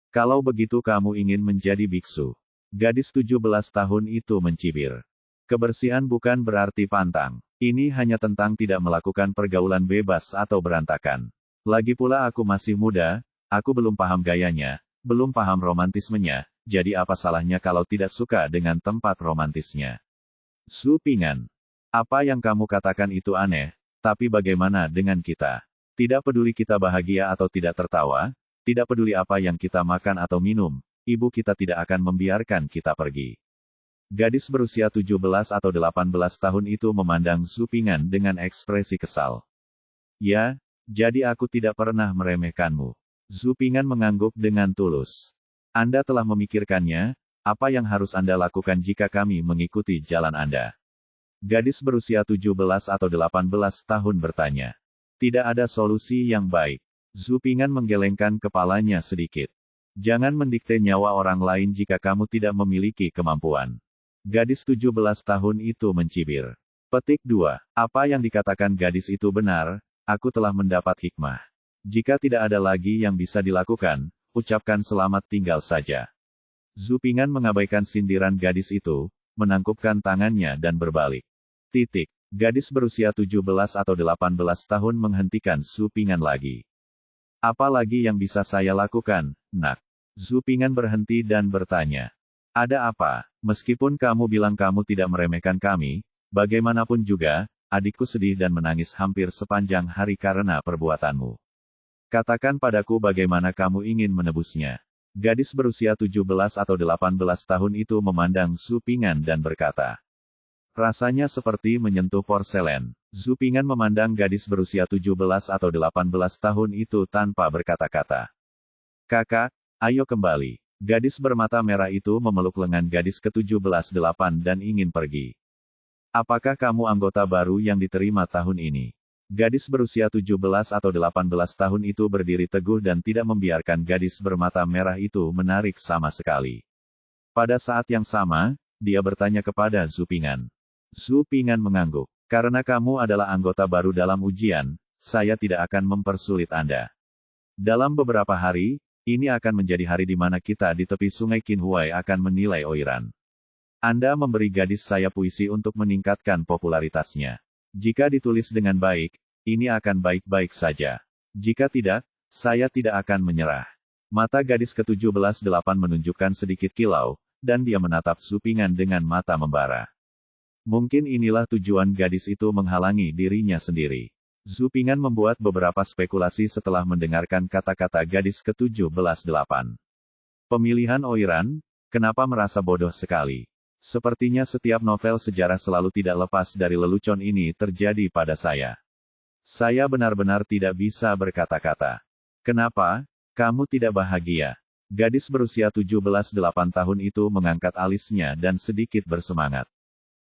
Kalau begitu kamu ingin menjadi biksu. Gadis 17 tahun itu mencibir. Kebersihan bukan berarti pantang. Ini hanya tentang tidak melakukan pergaulan bebas atau berantakan. Lagi pula aku masih muda, aku belum paham gayanya, belum paham romantismenya, jadi apa salahnya kalau tidak suka dengan tempat romantisnya? Zhu Pingan. Apa yang kamu katakan itu aneh, tapi bagaimana dengan kita? Tidak peduli kita bahagia atau tidak tertawa, tidak peduli apa yang kita makan atau minum, ibu kita tidak akan membiarkan kita pergi. Gadis berusia 17 atau 18 tahun itu memandang Zhu Pingan dengan ekspresi kesal. Ya, jadi aku tidak pernah meremehkanmu. Zhu Pingan mengangguk dengan tulus. Anda telah memikirkannya, apa yang harus Anda lakukan jika kami mengikuti jalan Anda? Gadis berusia 17 atau 18 tahun bertanya. Tidak ada solusi yang baik. Zhu Pingan menggelengkan kepalanya sedikit. Jangan mendikte nyawa orang lain jika kamu tidak memiliki kemampuan. Gadis 17 tahun itu mencibir. Petik 2. Apa yang dikatakan gadis itu benar, aku telah mendapat hikmah. Jika tidak ada lagi yang bisa dilakukan, ucapkan selamat tinggal saja. Zhu Pingan mengabaikan sindiran gadis itu, menangkupkan tangannya dan berbalik. Titik. Gadis berusia 17 atau 18 tahun menghentikan Zhu Pingan lagi. Apa lagi yang bisa saya lakukan, nak? Zhu Pingan berhenti dan bertanya. Ada apa? Meskipun kamu bilang kamu tidak meremehkan kami, bagaimanapun juga, adikku sedih dan menangis hampir sepanjang hari karena perbuatanmu. Katakan padaku bagaimana kamu ingin menebusnya. Gadis berusia 17 atau 18 tahun itu memandang Zhu Pingan dan berkata. Rasanya seperti menyentuh porselen. Zhu Pingan memandang gadis berusia 17 atau 18 tahun itu tanpa berkata-kata. Kakak, ayo kembali. Gadis bermata merah itu memeluk lengan gadis ke-17-8 dan ingin pergi. Apakah kamu anggota baru yang diterima tahun ini? Gadis berusia 17 atau 18 tahun itu berdiri teguh dan tidak membiarkan gadis bermata merah itu menarik sama sekali. Pada saat yang sama, dia bertanya kepada Zhu Pingan. Zhu Pingan mengangguk. Karena kamu adalah anggota baru dalam ujian, saya tidak akan mempersulit Anda. Dalam beberapa hari, ini akan menjadi hari di mana kita di tepi sungai Qinhuai akan menilai Oiran. Anda memberi gadis saya puisi untuk meningkatkan popularitasnya. Jika ditulis dengan baik, ini akan baik-baik saja. Jika tidak, saya tidak akan menyerah. Mata gadis ke-17-8 menunjukkan sedikit kilau, dan dia menatap Zupingan dengan mata membara. Mungkin inilah tujuan gadis itu menghalangi dirinya sendiri. Zupingan membuat beberapa spekulasi setelah mendengarkan kata-kata gadis ke-17-8. Pemilihan Oiran, kenapa merasa bodoh sekali? Sepertinya setiap novel sejarah selalu tidak lepas dari lelucon ini terjadi pada saya. Saya benar-benar tidak bisa berkata-kata. Kenapa, kamu tidak bahagia? Gadis berusia 17-8 tahun itu mengangkat alisnya dan sedikit bersemangat.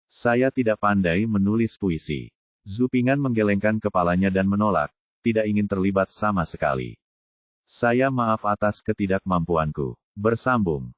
Saya tidak pandai menulis puisi. Zupingan menggelengkan kepalanya dan menolak, tidak ingin terlibat sama sekali. Saya maaf atas ketidakmampuanku. Bersambung.